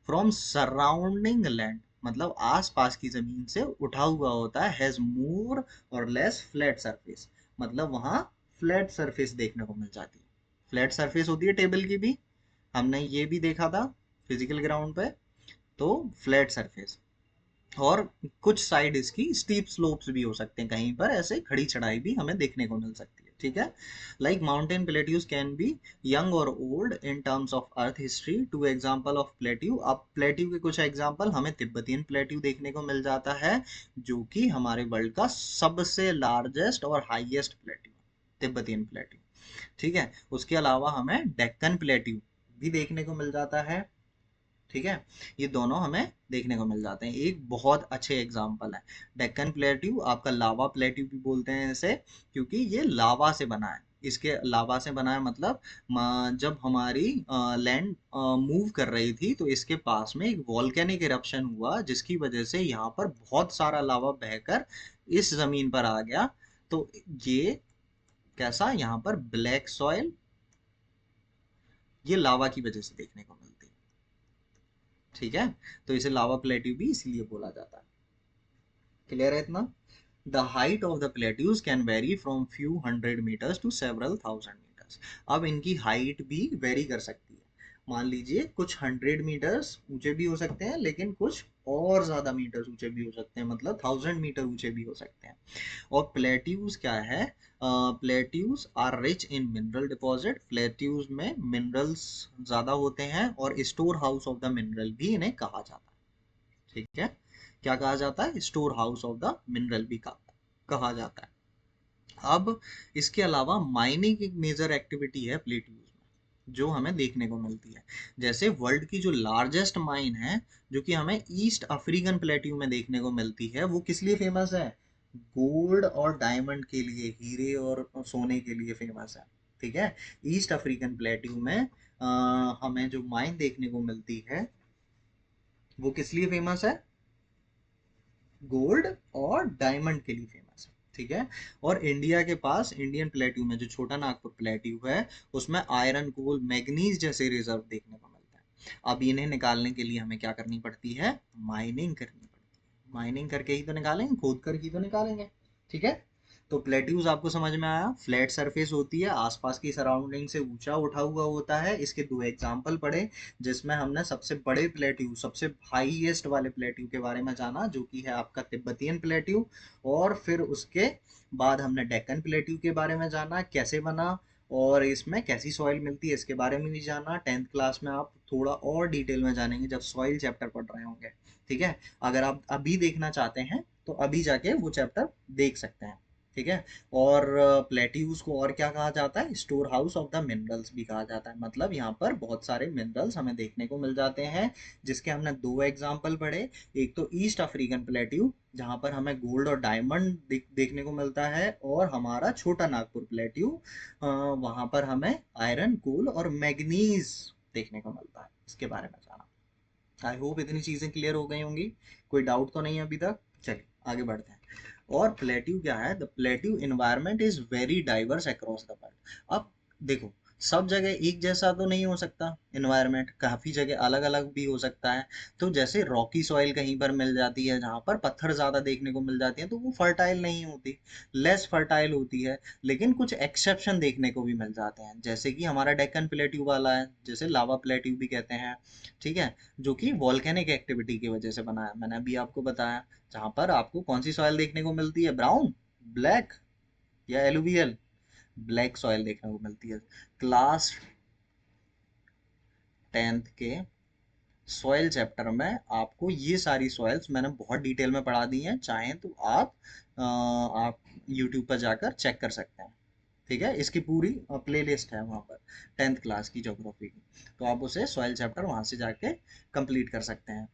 A: from surrounding land, मतलब आस पास की जमीन से उठा हुआ होता है, हैज मोर और लेस फ्लैट सरफेस, मतलब वहां फ्लैट सरफेस देखने को मिल जाती है। फ्लैट सरफेस होती है टेबल की भी, हमने ये भी देखा था फिजिकल ग्राउंड पे। तो फ्लैट सरफेस, और कुछ साइड इसकी स्टीप स्लोप्स भी हो सकते हैं, कहीं पर ऐसे खड़ी चढ़ाई भी हमें देखने को मिल सकती है। ठीक है। Like mountain plateaus can be young और old in terms of earth history. Two example of plateau, अब प्लेट्यू के कुछ एग्जाम्पल हमें तिब्बतियन प्लेट्यू देखने को मिल जाता है, जो कि हमारे वर्ल्ड का सबसे लार्जेस्ट और हाईएस्ट प्लेट्यू, तिब्बतियन प्लेट्यू। ठीक है। उसके अलावा हमें डेक्कन प्लेट्यू भी देखने को मिल जाता है। ठीक है। ये दोनों हमें देखने को मिल जाते हैं। एक बहुत अच्छे एग्जाम्पल है डेक्कन प्लेट्यू, आपका लावा प्लेट्यू भी बोलते हैं इसे, क्योंकि ये लावा से बना है। इसके लावा से बना है मतलब जब हमारी लैंड मूव कर रही थी तो इसके पास में एक वॉल्केनिक इरप्शन हुआ, जिसकी वजह से यहाँ पर बहुत सारा लावा बहकर इस जमीन पर आ गया। तो ये कैसा, यहाँ पर ब्लैक सॉइल, ये लावा की वजह से देखने को मिलती है। ठीक है। तो इसे लावा प्लेट्यू भी इसीलिए बोला जाता है। क्लियर है इतना? The height of the plateaus can vary from few hundred metres to several thousand metres. अब इनकी हाइट भी वेरी कर सकती है। मान लीजिए कुछ 100 मीटर्स ऊंचे भी हो सकते हैं, लेकिन कुछ और ज्यादा मीटर्स ऊंचे भी हो सकते हैं, मतलब 1000 मीटर ऊंचे भी हो सकते हैं। और प्लेट्यूज क्या है, plateaus are rich in mineral deposit. Plateaus में मिनरल्स ज्यादा होते हैं और store house of the mineral भी इन्हें कहा जाता है। ठीक है। क्या कहा जाता है, store house of the mineral भी कहा जाता है। अब इसके अलावा माइनिंग एक मेजर एक्टिविटी है प्लेट्यूज में, जो हमें देखने को मिलती है। जैसे वर्ल्ड की जो लार्जेस्ट माइन है, जो कि हमें ईस्ट अफ्रीकन प्लेट्यू में देखने को मिलती है, वो किस लिए फेमस है? गोल्ड और डायमंड के लिए, हीरे और सोने के लिए फेमस है। ठीक है। ईस्ट अफ्रीकन प्लेट्यू में हमें जो माइन देखने को मिलती है, वो किस लिए फेमस है? गोल्ड और डायमंड के लिए फेमस है। ठीक है। और इंडिया के पास इंडियन प्लेट्यू में जो छोटा नागपुर प्लेट्यू है, उसमें आयरन, कोल, मैग्नीज जैसे रिजर्व देखने को मिलता है। अब इन्हें निकालने के लिए हमें क्या करनी पड़ती है? माइनिंग करनी पड़ती है। माइनिंग करके ही तो निकालेंगे, खोद कर ही तो निकालेंगे। ठीक है। तो प्लेट्यूज आपको समझ में आया, फ्लैट सरफेस होती है, आसपास की सराउंडिंग से ऊंचा उठा हुआ होता है। इसके दो एग्जाम्पल पढ़े, जिसमें हमने सबसे बड़े प्लेट्यू, सबसे हाईएस्ट वाले प्लेट्यू के बारे में जाना, जो कि है आपका तिब्बतियन प्लेट्यू। और फिर उसके बाद हमने डेक्कन प्लेट्यू के बारे में जाना, कैसे बना और इसमें कैसी सॉइल मिलती है, इसके बारे में भी जाना। 10th क्लास में आप थोड़ा और डिटेल में जानेंगे जब सॉइल चैप्टर पढ़ रहे होंगे। ठीक है। अगर आप अभी देखना चाहते हैं तो अभी जाके वो चैप्टर देख सकते हैं। ठीक है। और प्लेट्यूज को और क्या कहा जाता है? Store house of the minerals भी कहा जाता है। मतलब यहाँ पर बहुत सारे मिनरल्स हमें देखने को मिल जाते हैं, जिसके हमने दो एग्जाम्पल पढ़े। एक तो ईस्ट अफ्रीकन प्लेट्यू, जहाँ पर हमें गोल्ड और डायमंड देखने को मिलता है, और हमारा छोटा नागपुर प्लेट्यू, वहाँ पर हमें आयरन, कोल और मैग्नीज देखने को मिलता है। इसके बारे में जाना। आई होप इतनी चीजें क्लियर हो गई होंगी, कोई डाउट तो नहीं है अभी तक? चलिए आगे बढ़ते हैं। और प्लेट्यू क्या है? The plateau environment is very diverse across the world. अब देखो, सब जगह एक जैसा तो नहीं हो सकता, इन्वायरमेंट काफी जगह अलग अलग भी हो सकता है। तो जैसे रॉकी सॉइल कहीं पर मिल जाती है, जहाँ पर पत्थर ज्यादा देखने को मिल जाती है, तो वो फर्टाइल नहीं होती, लेस फर्टाइल होती है। लेकिन कुछ एक्सेप्शन देखने को भी मिल जाते हैं, जैसे कि हमारा डेक्कन प्लेट्यू वाला है, जैसे लावा प्लेट्यू भी कहते हैं। ठीक है। जो कि वॉल्केनिक एक्टिविटी की वजह से बना है, मैंने अभी आपको बताया। जहां पर आपको कौन सी सॉइल देखने को मिलती है? ब्राउन, ब्लैक या एलुवियल? ब्लैक सॉइल देखने को मिलती है। क्लास 10th के सॉइल चैप्टर में आपको ये सारी सॉइल्स मैंने बहुत डिटेल में पढ़ा दी हैं, चाहें तो आप यूट्यूब पर जाकर चेक कर सकते हैं। ठीक है। इसकी पूरी प्लेलिस्ट है वहाँ पर, 10th क्लास की ज्योग्राफी की, तो आप उसे सॉइल चैप्टर वहाँ से जाके कंप्लीट कर सकते हैं।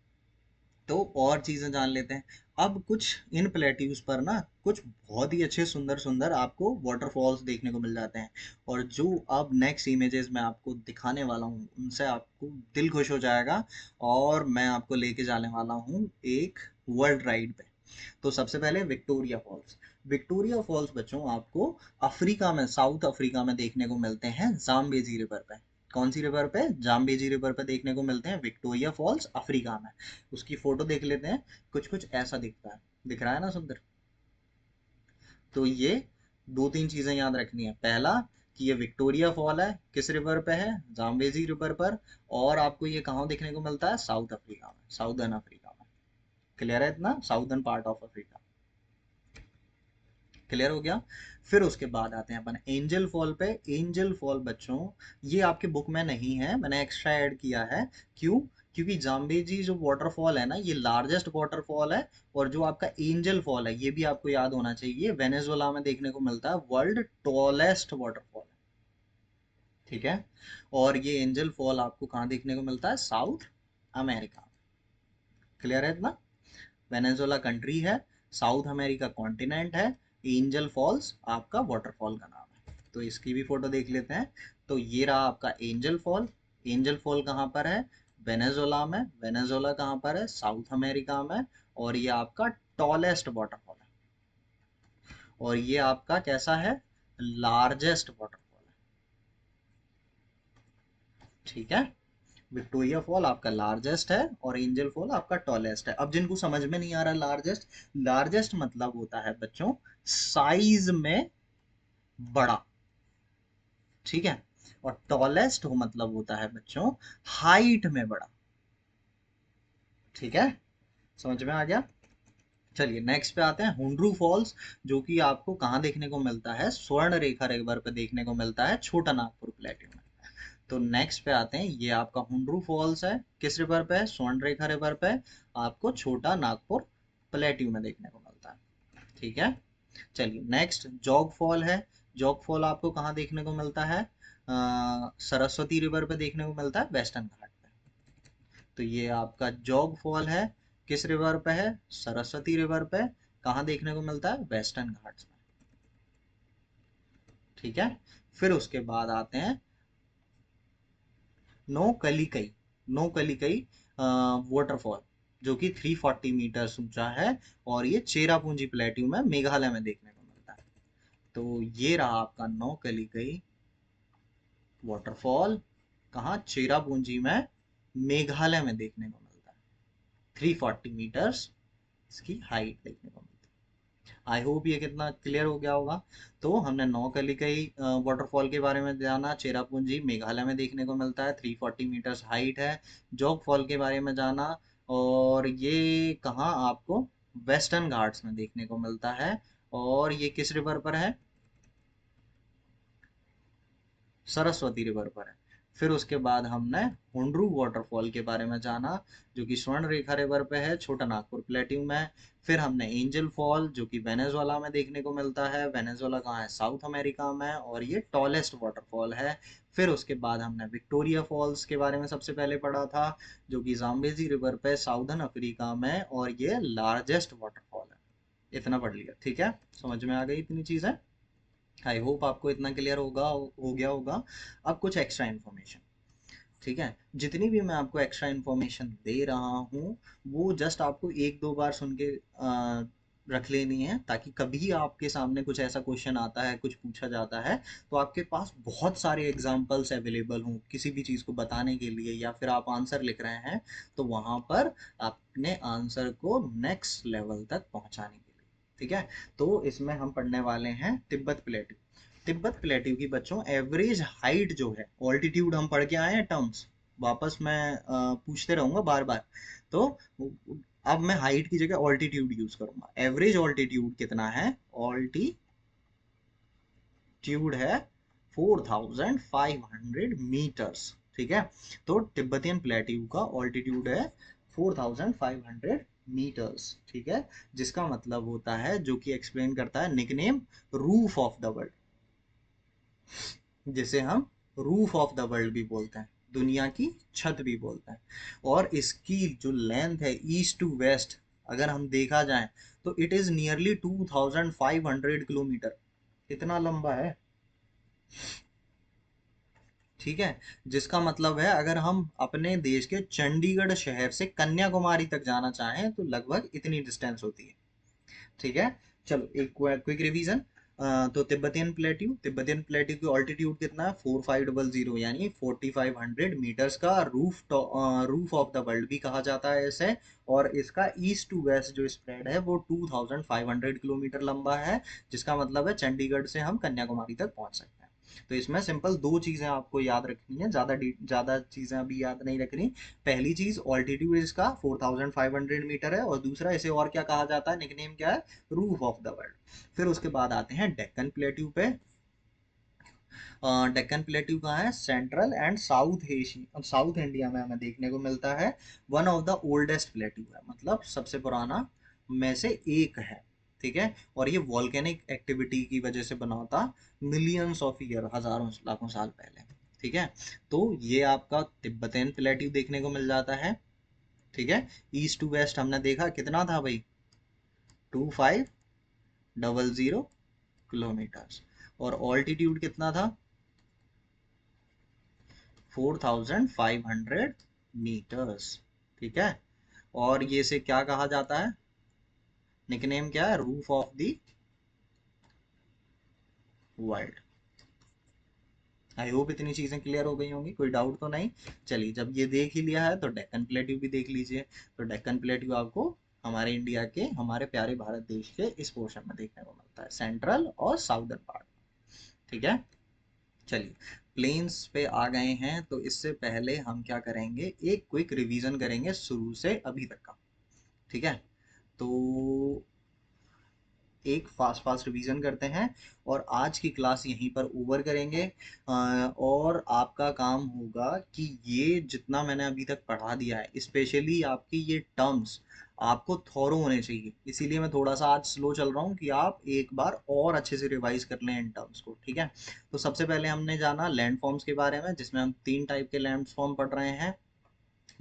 A: तो और चीजें जान लेते हैं। अब कुछ इन प्लेट्यूज पर ना कुछ बहुत ही अच्छे सुंदर सुंदर आपको वाटरफॉल्स देखने को मिल जाते हैं, और जो अब नेक्स्ट इमेजेस में आपको दिखाने वाला हूँ, उनसे आपको दिल खुश हो जाएगा। और मैं आपको लेके जाने वाला हूँ एक वर्ल्ड राइड पे। तो सबसे पहले विक्टोरिया फॉल्स। विक्टोरिया फॉल्स बच्चों आपको अफ्रीका में, साउथ अफ्रीका में देखने को मिलते हैं, जाम्बेजी रिवर पे। कौन सी रिवर पे? जाम्बेजी रिवर पे देखने को मिलते हैं विक्टोरिया फॉल्स, अफ्रीका में। उसकी फोटो देख लेते हैं, कुछ कुछ ऐसा दिखता है, दिख रहा है ना सुंदर? तो ये दो तीन चीजें याद रखनी है। पहला, कि ये विक्टोरिया फॉल है, किस रिवर पे है? जाम्बेजी रिवर पर। और आपको ये कहाँ देखने को मिलता है? साउथ अफ्रीका में, साउदर्न अफ्रीका में। क्लियर है इतना? Southern part of Africa. Clear हो गया। फिर उसके बाद आते हैं अपन एंजल फॉल पे। एंजल फॉल बच्चों ये आपके बुक में नहीं है, मैंने एक्स्ट्रा ऐड किया है। क्यों? क्योंकि जाम्बेजी जो वाटरफॉल है ना, ये लार्जेस्ट वाटरफॉल है। और जो आपका एंजल फॉल है, ये भी आपको याद होना चाहिए, वेनेजुएला में देखने को मिलता है, वर्ल्ड टॉलेस्ट वाटरफॉल है। ठीक है। और ये एंजल फॉल आपको कहाँ देखने को मिलता है? South America. क्लियर है इतना? वेनेजुएला कंट्री है, साउथ अमेरिका कॉन्टिनेंट है, एंजल फॉल्स आपका वाटरफॉल का नाम है। तो इसकी भी फोटो देख लेते हैं। तो ये रहा आपका एंजल फॉल। एंजल फॉल कहाँ पर है? वेनेजुएला में। वेनेजुएला कहाँ पर है? साउथ अमेरिका में। और ये आपका टॉलेस्ट वाटरफॉल है। और ये आपका कैसा है? लार्जेस्ट वाटरफॉल है। ठीक है। विक्टोरिया फॉल आपका लार्जेस्ट है और एंजल फॉल आपका टॉलेस्ट है। अब जिनको समझ में नहीं आ रहा लार्जेस्ट, लार्जेस्ट मतलब होता है बच्चों साइज में बड़ा। ठीक है। और टॉलेस्ट हो मतलब होता है बच्चों हाइट में बड़ा। ठीक है। समझ में आ गया? चलिए नेक्स्ट पे आते हैं हुंड्रू फॉल्स, जो कि आपको कहाँ देखने को मिलता है? स्वर्ण रेखा रिवर पे देखने को मिलता है, छोटा नागपुर प्लेट्यू में। तो नेक्स्ट पे आते हैं, ये आपका हुंड्रू फॉल्स है, किस रिवर पे है? स्वर्ण रेखा रिवर पे। आपको छोटा नागपुर प्लेट्यू में देखने को मिलता है। ठीक है। चलिए नेक्स्ट जॉग फॉल है। जॉग फॉल आपको कहाँ देखने को मिलता है? सरस्वती रिवर पे देखने को मिलता है, वेस्टर्न घाट पे। तो ये आपका जॉग फॉल है, किस रिवर पे है? सरस्वती रिवर पे। कहाँ देखने को मिलता है? वेस्टर्न घाट्स में। ठीक है। फिर उसके बाद आते हैं नो कलिकई। नो कलिकई वाटरफॉल, जो कि 340 मीटर्स ऊंचा है। और ये चेरापूंजी प्लेट्यू में मेघालय में देखने को मिलता है। तो ये रहा आपका नो कलिकई वाटरफॉल, कहाँ? चेरापूंजी में मेघालय में देखने को मिलता है। 340 मीटर्स इसकी हाइट देखने को मिलती है। आई होप ये कितना क्लियर हो गया होगा। तो हमने नौकलिकई वाटरफॉल के बारे में जाना, चेरापूंजी मेघालय में देखने को मिलता है, 340 मीटर्स हाइट है। जोग फॉल के बारे में जाना, और ये कहाँ आपको वेस्टर्न घाट्स में देखने को मिलता है। और ये किस रिवर पर है? सरस्वती रिवर पर है। फिर उसके बाद हमने हुंड्रू वाटरफॉल के बारे में जाना, जो कि स्वर्ण रेखा रिवर पे है, छोटा नागपुर प्लेट्यू में। फिर हमने एंजल फॉल, जो कि वेनेजुएला में देखने को मिलता है। वेनेजुएला कहाँ है? साउथ अमेरिका में। और ये टॉलेस्ट वाटरफॉल है। फिर उसके बाद हमने विक्टोरिया फॉल्स के बारे में सबसे पहले पढ़ा था, जो कि जाम्बेजी रिवर पे साउथर्न अफ्रीका में, और ये लार्जेस्ट वाटरफॉल है। इतना पढ़ लिया, ठीक है? समझ में आ गई इतनी चीजें? आई होप आपको इतना क्लियर हो गया होगा। अब कुछ एक्स्ट्रा इन्फॉर्मेशन। ठीक है। जितनी भी मैं आपको एक्स्ट्रा इन्फॉर्मेशन दे रहा हूँ, वो जस्ट आपको एक दो बार सुन के रख लेनी है, ताकि कभी आपके सामने कुछ ऐसा क्वेश्चन आता है, कुछ पूछा जाता है, तो आपके पास बहुत सारे एग्जाम्पल्स अवेलेबल हों किसी भी चीज़ को बताने के लिए, या फिर आप आंसर लिख रहे हैं तो वहाँ पर अपने आंसर को नेक्स्ट लेवल तक पहुँचाने के लिए। ठीक है। तो इसमें हम पढ़ने वाले हैं तिब्बत प्लेट्यू। तिब्बत प्लेट्यू की बच्चों एवरेज हाइट जो है, ऑल्टीट्यूड हम पढ़ के आए हैं टर्म्स, वापस मैं पूछते रहूंगा बार बार। तो अब मैं हाइट की जगह ऑल्टीट्यूड यूज करूंगा। एवरेज ऑल्टीट्यूड कितना है? ऑल्टीट्यूड है 4500 मीटर्स। ठीक है। तो तिब्बतियन प्लेट्यू का ऑल्टीट्यूड है 4500 मीटर्स। ठीक है। जिसका मतलब होता है, जो कि एक्सप्लेन करता है nickname roof of the world, जिसे हम रूफ ऑफ द वर्ल्ड भी बोलते हैं, दुनिया की छत भी बोलते हैं। और इसकी जो लेंथ है ईस्ट टू वेस्ट, अगर हम देखा जाए, तो इट इज नियरली 2500 किलोमीटर। इतना लंबा है। ठीक है। जिसका मतलब है, अगर हम अपने देश के चंडीगढ़ शहर से कन्याकुमारी तक जाना चाहें, तो लगभग इतनी डिस्टेंस होती है। ठीक है। चलो एक क्विक रिवीजन। तो तिब्बतियन प्लेट्यू की ऑल्टीट्यूड कितना है? 4500, यानी 4500 मीटर्स का रूफ ऑफ द वर्ल्ड भी कहा जाता है इसे। और इसका ईस्ट टू वेस्ट जो स्प्रेड है, वो 2500 किलोमीटर लंबा है। जिसका मतलब है चंडीगढ़ से हम कन्याकुमारी तक पहुंच सकते हैं। तो इसमें सिंपल दो चीजें आपको याद रखनी है, ज्यादा चीजें अभी याद नहीं रखनी। पहली चीज ऑल्टीट्यूड इसका 4500 मीटर है, और दूसरा इसे और क्या कहा जाता है, निकनेम क्या है, रूफ ऑफ द वर्ल्ड। फिर उसके बाद आते हैं डेक्कन प्लेट्यू पे। डेक्कन प्लेट्यू कहाँ है, central and south Asia, south India में हमें देखने को मिलता है। One of the oldest plateau है, मतलब सबसे पुराना में से एक है, ठीक है। और ये वॉल्केनिक एक्टिविटी की वजह से बना था मिलियंस ऑफ ईयर, हजारों लाखों साल पहले, ठीक है। तो ये आपका तिब्बतन प्लेट्यू देखने को मिल जाता है, ठीक है। ईस्ट टू वेस्ट हमने देखा कितना था भाई, 2500 किलोमीटर्स, और ऑल्टीट्यूड कितना था, 4500 मीटर्स, ठीक है। और ये से क्या कहा जाता है, निकनेम क्या है, roof of the world. I hope इतनी चीजें क्लियर हो गई होंगी, कोई डाउट तो नहीं। चलिए, जब ये देख ही लिया है तो डेक्कन प्लेट्यू भी देख लीजिए। तो डेक्कन प्लेट्यू आपको हमारे इंडिया के, हमारे प्यारे भारत देश के इस पोर्शन में देखने को मिलता है, सेंट्रल और साउदर्न पार्ट, ठीक है। चलिए, प्लेन्स पे आ गए हैं, तो इससे पहले हम क्या करेंगे, एक क्विक रिवीजन करेंगे शुरू से अभी तक का, ठीक है। तो एक फास्ट फास्ट रिवीजन करते हैं, और आज की क्लास यहीं पर ओवर करेंगे। और आपका काम होगा कि ये जितना मैंने अभी तक पढ़ा दिया है, स्पेशली आपकी ये टर्म्स आपको थॉरो होने चाहिए, इसीलिए मैं थोड़ा सा आज स्लो चल रहा हूँ कि आप एक बार और अच्छे से रिवाइज कर लें इन टर्म्स को, ठीक है। तो सबसे पहले हमने जाना लैंड फॉर्म्स के बारे में, जिसमें हम तीन टाइप के लैंड फॉर्म पढ़ रहे हैं,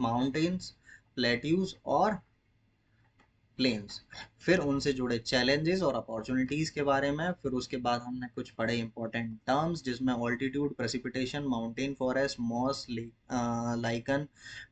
A: माउंटेन्स, प्लेट्यूज और प्लेन्स। फिर उनसे जुड़े चैलेंजेस और अपॉर्चुनिटीज़ के बारे में, फिर उसके बाद हमने कुछ पढ़े इंपॉर्टेंट टर्म्स, जिसमें altitude, precipitation, mountain forest, moss, lichen,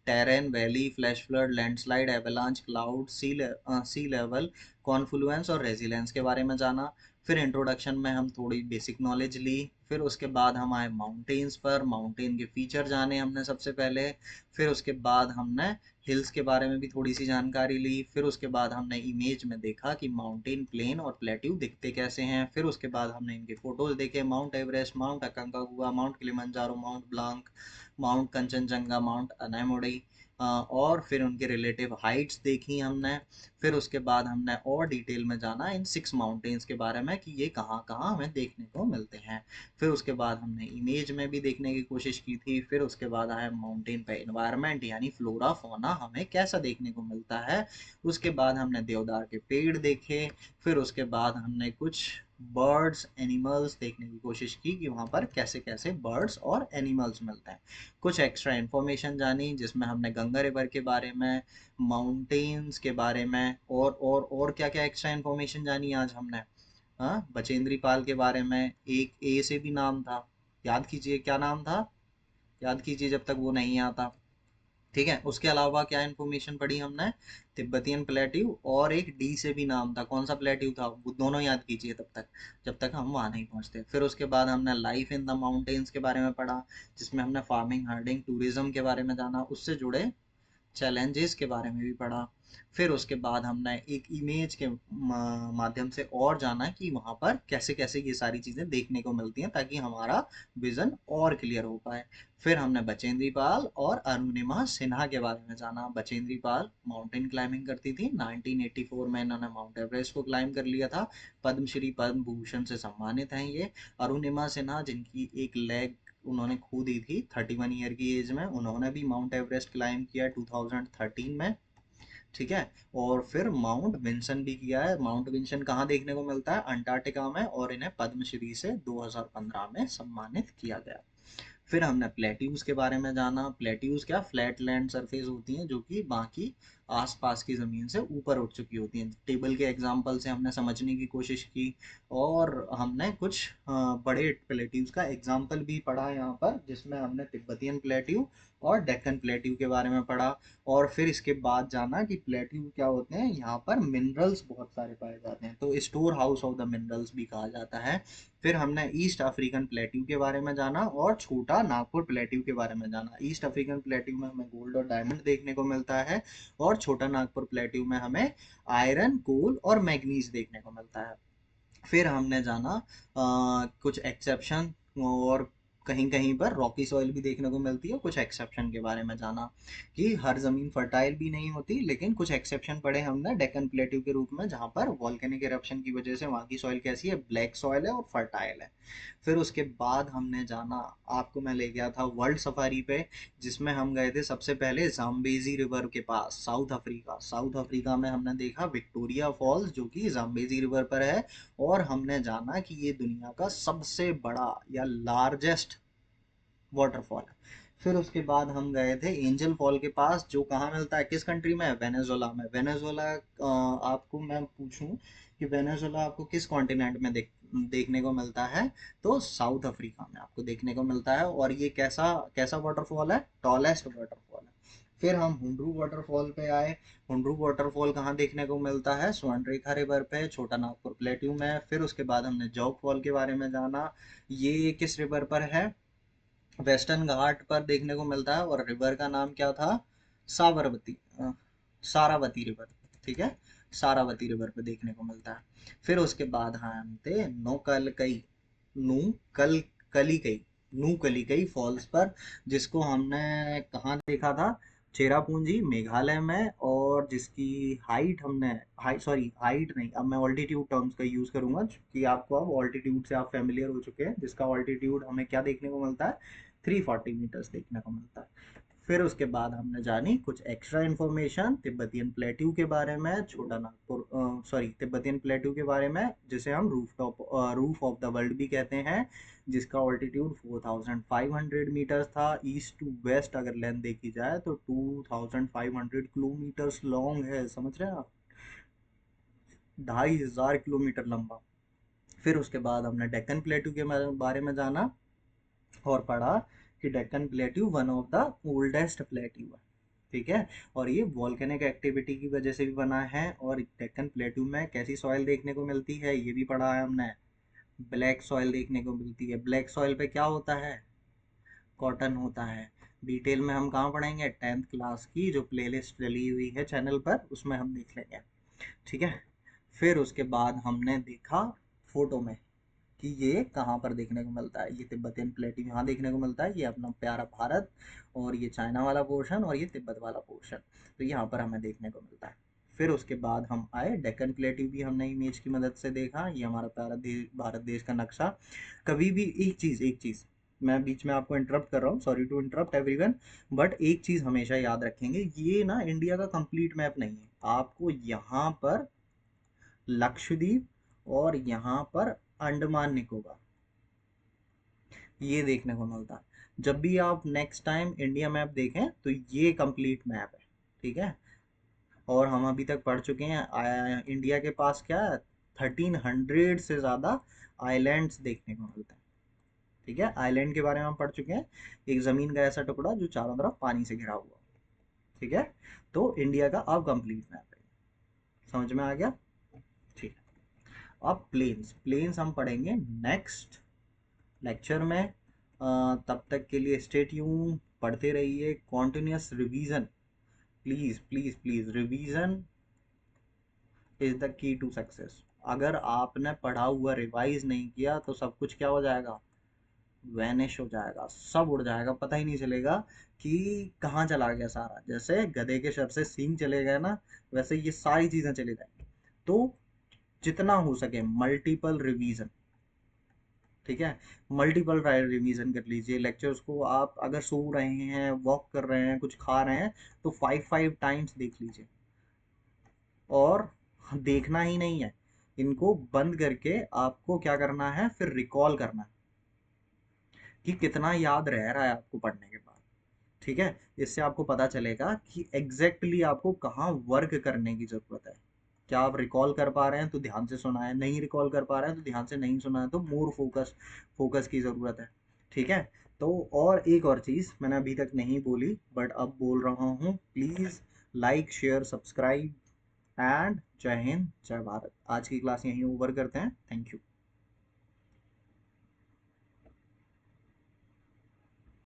A: terrain, valley, flash flood, landslide, avalanche, cloud, sea level, confluence और रेजिलेंस के बारे में जाना। फिर इंट्रोडक्शन में हम थोड़ी बेसिक नॉलेज ली। फिर उसके बाद हम आए माउंटेन्स पर, माउंटेन के फीचर जाने हमने सबसे पहले। फिर उसके बाद हमने हिल्स के बारे में भी थोड़ी सी जानकारी ली। फिर उसके बाद हमने इमेज में देखा कि माउंटेन, प्लेन और प्लेट्यू दिखते कैसे हैं। फिर उसके बाद हमने इनके फोटोज देखे, Mount Everest, Mount Aconcagua, Mount Kilimanjaro, Mount Blanc, Mount Kanchenjunga, Mount Anamudi, और फिर उनके रिलेटिव हाइट्स देखी हमने। फिर उसके बाद हमने और डिटेल में जाना इन 6 माउंटेन्स के बारे में कि ये कहाँ कहाँ हमें देखने को मिलते हैं। फिर उसके बाद हमने इमेज में भी देखने की कोशिश की थी। फिर उसके बाद आया माउंटेन पे एनवायरनमेंट, यानी फ्लोरा फौना हमें कैसा देखने को मिलता है। उसके बाद हमने देवदार के पेड़ देखे। फिर उसके बाद हमने कुछ बर्ड्स, एनिमल्स देखने की कोशिश की कि वहाँ पर कैसे कैसे बर्ड्स और एनिमल्स मिलते हैं। कुछ एक्स्ट्रा इन्फॉर्मेशन जानी, जिसमें हमने गंगा रिवर के बारे में, माउंटेन्स के बारे में, और क्या क्या एक्स्ट्रा इन्फॉर्मेशन जानी आज हमने। हाँ, बचेंद्री पाल के बारे में, एक ए से भी नाम था, याद कीजिए क्या नाम था, याद कीजिए जब तक वो नहीं आता, ठीक है। उसके अलावा क्या इन्फॉर्मेशन पढ़ी हमने, तिब्बतियन प्लेट्यू, और एक डी से भी नाम था, कौन सा प्लेट्यू था वो दोनों याद कीजिए तब तक, जब तक हम वहाँ नहीं पहुँचते। फिर उसके बाद हमने लाइफ इन द माउंटेन्स के बारे में पढ़ा, जिसमें हमने फार्मिंग, हर्डिंग, टूरिज्म के बारे में जाना, उससे जुड़े चैलेंजेस के बारे में भी पढ़ा। फिर उसके बाद हमने एक इमेज के माध्यम से और जाना कि वहाँ पर कैसे कैसे ये सारी चीज़ें देखने को मिलती हैं, ताकि हमारा विज़न और क्लियर हो पाए। फिर हमने बचेंद्री पाल और अरुणिमा सिन्हा के बारे में जाना। बचेंद्री पाल माउंटेन क्लाइंबिंग करती थी, 1984 में इन्होंने माउंट एवरेस्ट को क्लाइंब कर लिया था, पद्मश्री पद्म भूषण से सम्मानित हैं ये। अरुणिमा सिन्हा, जिनकी एक लेग उन्होंने खो दी थी 31 ईयर की एज में, उन्होंने भी माउंट एवरेस्ट क्लाइम किया 2013 में, ठीक है। और फिर माउंट विंसन भी किया है। माउंट विंसन कहाँ देखने को मिलता है, अंटार्कटिका में, और इन्हें पद्मश्री से 2015 में सम्मानित किया गया। फिर हमने प्लेट्यूज के बारे में जाना। प्लेट्यूज क्या, फ्लैट लैंड सरफेस होती हैं, जो कि बाकी आसपास की ज़मीन से ऊपर उठ चुकी होती हैं। टेबल के एग्जांपल से हमने समझने की कोशिश की, और हमने कुछ बड़े प्लेट्यूज का एग्जांपल भी पढ़ा यहाँ पर, जिसमें हमने तिब्बतियन प्लेट्यू और डेक्कन प्लेट्यू के बारे में पढ़ा। और फिर इसके बाद जाना कि प्लेट्यू क्या होते हैं, यहाँ पर मिनरल्स बहुत सारे पाए जाते हैं, तो store house of the minerals भी कहा जाता है। फिर हमने ईस्ट अफ्रीकन प्लेट्यू के बारे में जाना, और छोटा नागपुर प्लेट्यू के बारे में जाना। ईस्ट अफ्रीकन प्लेट्यू में हमें गोल्ड और डायमंड देखने को मिलता है, और छोटा नागपुर प्लेट्यू में हमें आयरन, कोल और मैग्नीज देखने को मिलता है। फिर हमने जाना कुछ एक्सेप्शन और कहीं कहीं पर रॉकी सॉइल भी देखने को मिलती है। कुछ एक्सेप्शन के बारे में जाना कि हर ज़मीन फर्टाइल भी नहीं होती, लेकिन कुछ एक्सेप्शन पढ़े हमने डेक्कन प्लेट्यू के रूप में, जहाँ पर वॉल्केनिक इरप्शन की वजह से वहाँ की सॉइल कैसी है, ब्लैक सॉइल है और फर्टाइल है। फिर उसके बाद हमने जाना, आपको मैं ले गया था वर्ल्ड सफारी पे, जिसमें हम गए थे सबसे पहले जाम्बेजी रिवर के पास, साउथ अफ्रीका। साउथ अफ्रीका में हमने देखा विक्टोरिया फॉल्स, जो कि जाम्बेजी रिवर पर है। और हमने जाना कि ये दुनिया का सबसे बड़ा या लार्जेस्ट वाटरफॉल है। फिर उसके बाद हम गए थे एंजल फॉल के पास, जो कहाँ मिलता है, किस कंट्री में है, वेनेजुएला में। वेनेजुएला, आपको मैं पूछूं कि वेनेजुएला आपको किस कॉन्टिनेंट में देखने को मिलता है, तो साउथ अफ्रीका में आपको देखने को मिलता है। और ये कैसा कैसा वाटरफॉल है, टॉलेस्ट वाटरफॉल है। फिर हम हुंड्रू वाटरफॉल पे आए। हुंड्रू वाटरफॉल कहाँ देखने को मिलता है, स्वर्णरेखा रिवर पे, छोटा नागपुर प्लेट्यू में। फिर उसके बाद हमने जोग फॉल के बारे में जाना, ये किस रिवर पर है, वेस्टर्न घाट पर देखने को मिलता है। और रिवर का नाम क्या था, साबरमती, सारावती रिवर, ठीक है, सारावती रिवर पे देखने को मिलता है। फिर उसके बाद हाँ हम थे नोकल कई, नू कल कली कई, नू कली कई फॉल्स पर, जिसको हमने कहाँ देखा था, चेरापूंजी मेघालय में। और जिसकी हाइट हमने, हाइट सॉरी हाइट नहीं, अब मैं ऑल्टीट्यूड टर्म्स का यूज़ करूंगा, क्योंकि आपको अब ऑल्टीट्यूड से आप फेमिलियर हो चुके हैं। जिसका ऑल्टीट्यूड हमें क्या देखने को मिलता है, 340 मीटर्स देखने को मिलता है। फिर उसके बाद हमने जानी कुछ एक्स्ट्रा इन्फॉर्मेशन तिब्बतियन प्लेट्यू के बारे में, छोटा नागपुर, सॉरी तिब्बतियन प्लेट्यू के बारे में, जिसे हम रूफ ऑफ द वर्ल्ड भी कहते हैं, जिसका ऑल्टीट्यूड 4500 मीटर्स था। ईस्ट टू वेस्ट अगर लेंथ देखी जाए तो 2500 किलोमीटर्स लॉन्ग है, समझ रहे हैं आप, 2500 किलोमीटर लंबा। फिर उसके बाद हमने डेक्कन प्लेट्यू के बारे में जाना और पढ़ा कि Deccan plateau one of the oldest plateau है, ठीक है। और ये वॉल्केनिक एक्टिविटी की वजह से भी बना है। और डेक्कन प्लेट्यू में कैसी सॉइल देखने को मिलती है, ये भी पढ़ा है हमने, ब्लैक सॉइल देखने को मिलती है। ब्लैक सॉइल पे क्या होता है, कॉटन होता है। डिटेल में हम कहाँ पढ़ेंगे, 10th क्लास की जो प्लेलिस्ट डली हुई है चैनल पर, उसमें हम देख लेंगे, ठीक है। फिर उसके बाद हमने देखा फोटो में कि ये कहाँ पर देखने को मिलता है, ये तिब्बतियन प्लेट्यू यहाँ देखने को मिलता है, ये अपना प्यारा भारत, और ये चाइना वाला पोर्शन और ये तिब्बत वाला पोर्शन, तो यहाँ पर हमें देखने को मिलता है। फिर उसके बाद हम आए डेक्कन प्लेट्यू भी हमने इमेज की मदद से देखा, ये हमारा प्यारा भारत देश का नक्शा। कभी भी एक चीज़ मैं बीच में आपको इंटरप्ट कर रहा हूँ, sorry to interrupt everyone, but एक चीज़ हमेशा याद रखेंगे, ये ना इंडिया का कंप्लीट मैप नहीं है। आपको यहाँ पर लक्षद्वीप और यहाँ पर अंडमान निकोबार ये देखने को मिलता है। जब भी आप नेक्स्ट टाइम इंडिया मैप देखें तो ये कंप्लीट मैप है, ठीक है। और हम अभी तक पढ़ चुके हैं इंडिया के पास क्या है, 1300 से ज़्यादा आइलैंड्स देखने को मिलते हैं, ठीक है। आइलैंड के बारे में हम पढ़ चुके हैं, एक ज़मीन का ऐसा टुकड़ा जो चारों तरफ पानी से घिरा हुआ, ठीक है। तो इंडिया का अब कंप्लीट मैप है, समझ में आ गया, ठीक है। अब प्लेन्स प्लेन्स हम पढ़ेंगे नेक्स्ट लेक्चर में। तब तक के लिए स्टे ट्यून, पढ़ते रहिए, continuous revision, please please please, revision is the key to success. अगर आपने पढ़ा हुआ रिवाइज नहीं किया तो सब कुछ क्या हो जाएगा, वैनिश हो जाएगा, सब उड़ जाएगा, पता ही नहीं चलेगा कि कहाँ चला गया सारा। जैसे गधे के सर से सींग चले गए ना, वैसे ये सारी चीज़ें चली जाएंगी। तो जितना हो सके मल्टीपल रिवीजन, ठीक है, मल्टीपल रिवीजन कर लीजिए लेक्चर्स को। आप अगर सो रहे हैं, वॉक कर रहे हैं, कुछ खा रहे हैं, तो 5 टाइम्स देख लीजिए। और देखना ही नहीं है, इनको बंद करके आपको क्या करना है, फिर रिकॉल करना है कि कितना याद रह रहा है आपको पढ़ने के बाद, ठीक है। इससे आपको पता चलेगा कि एग्जैक्टली आपको कहाँ वर्क करने की ज़रूरत है। क्या आप रिकॉल कर पा रहे हैं तो ध्यान से सुना है, नहीं रिकॉल कर पा रहे हैं तो ध्यान से नहीं सुना है, तो मोर फोकस फोकस की ज़रूरत है, ठीक है। तो और एक और चीज़ मैंने अभी तक नहीं बोली बट अब बोल रहा हूँ, please like share subscribe and जय हिंद जय भारत। आज की क्लास यहीं ओवर करते हैं, थैंक यू।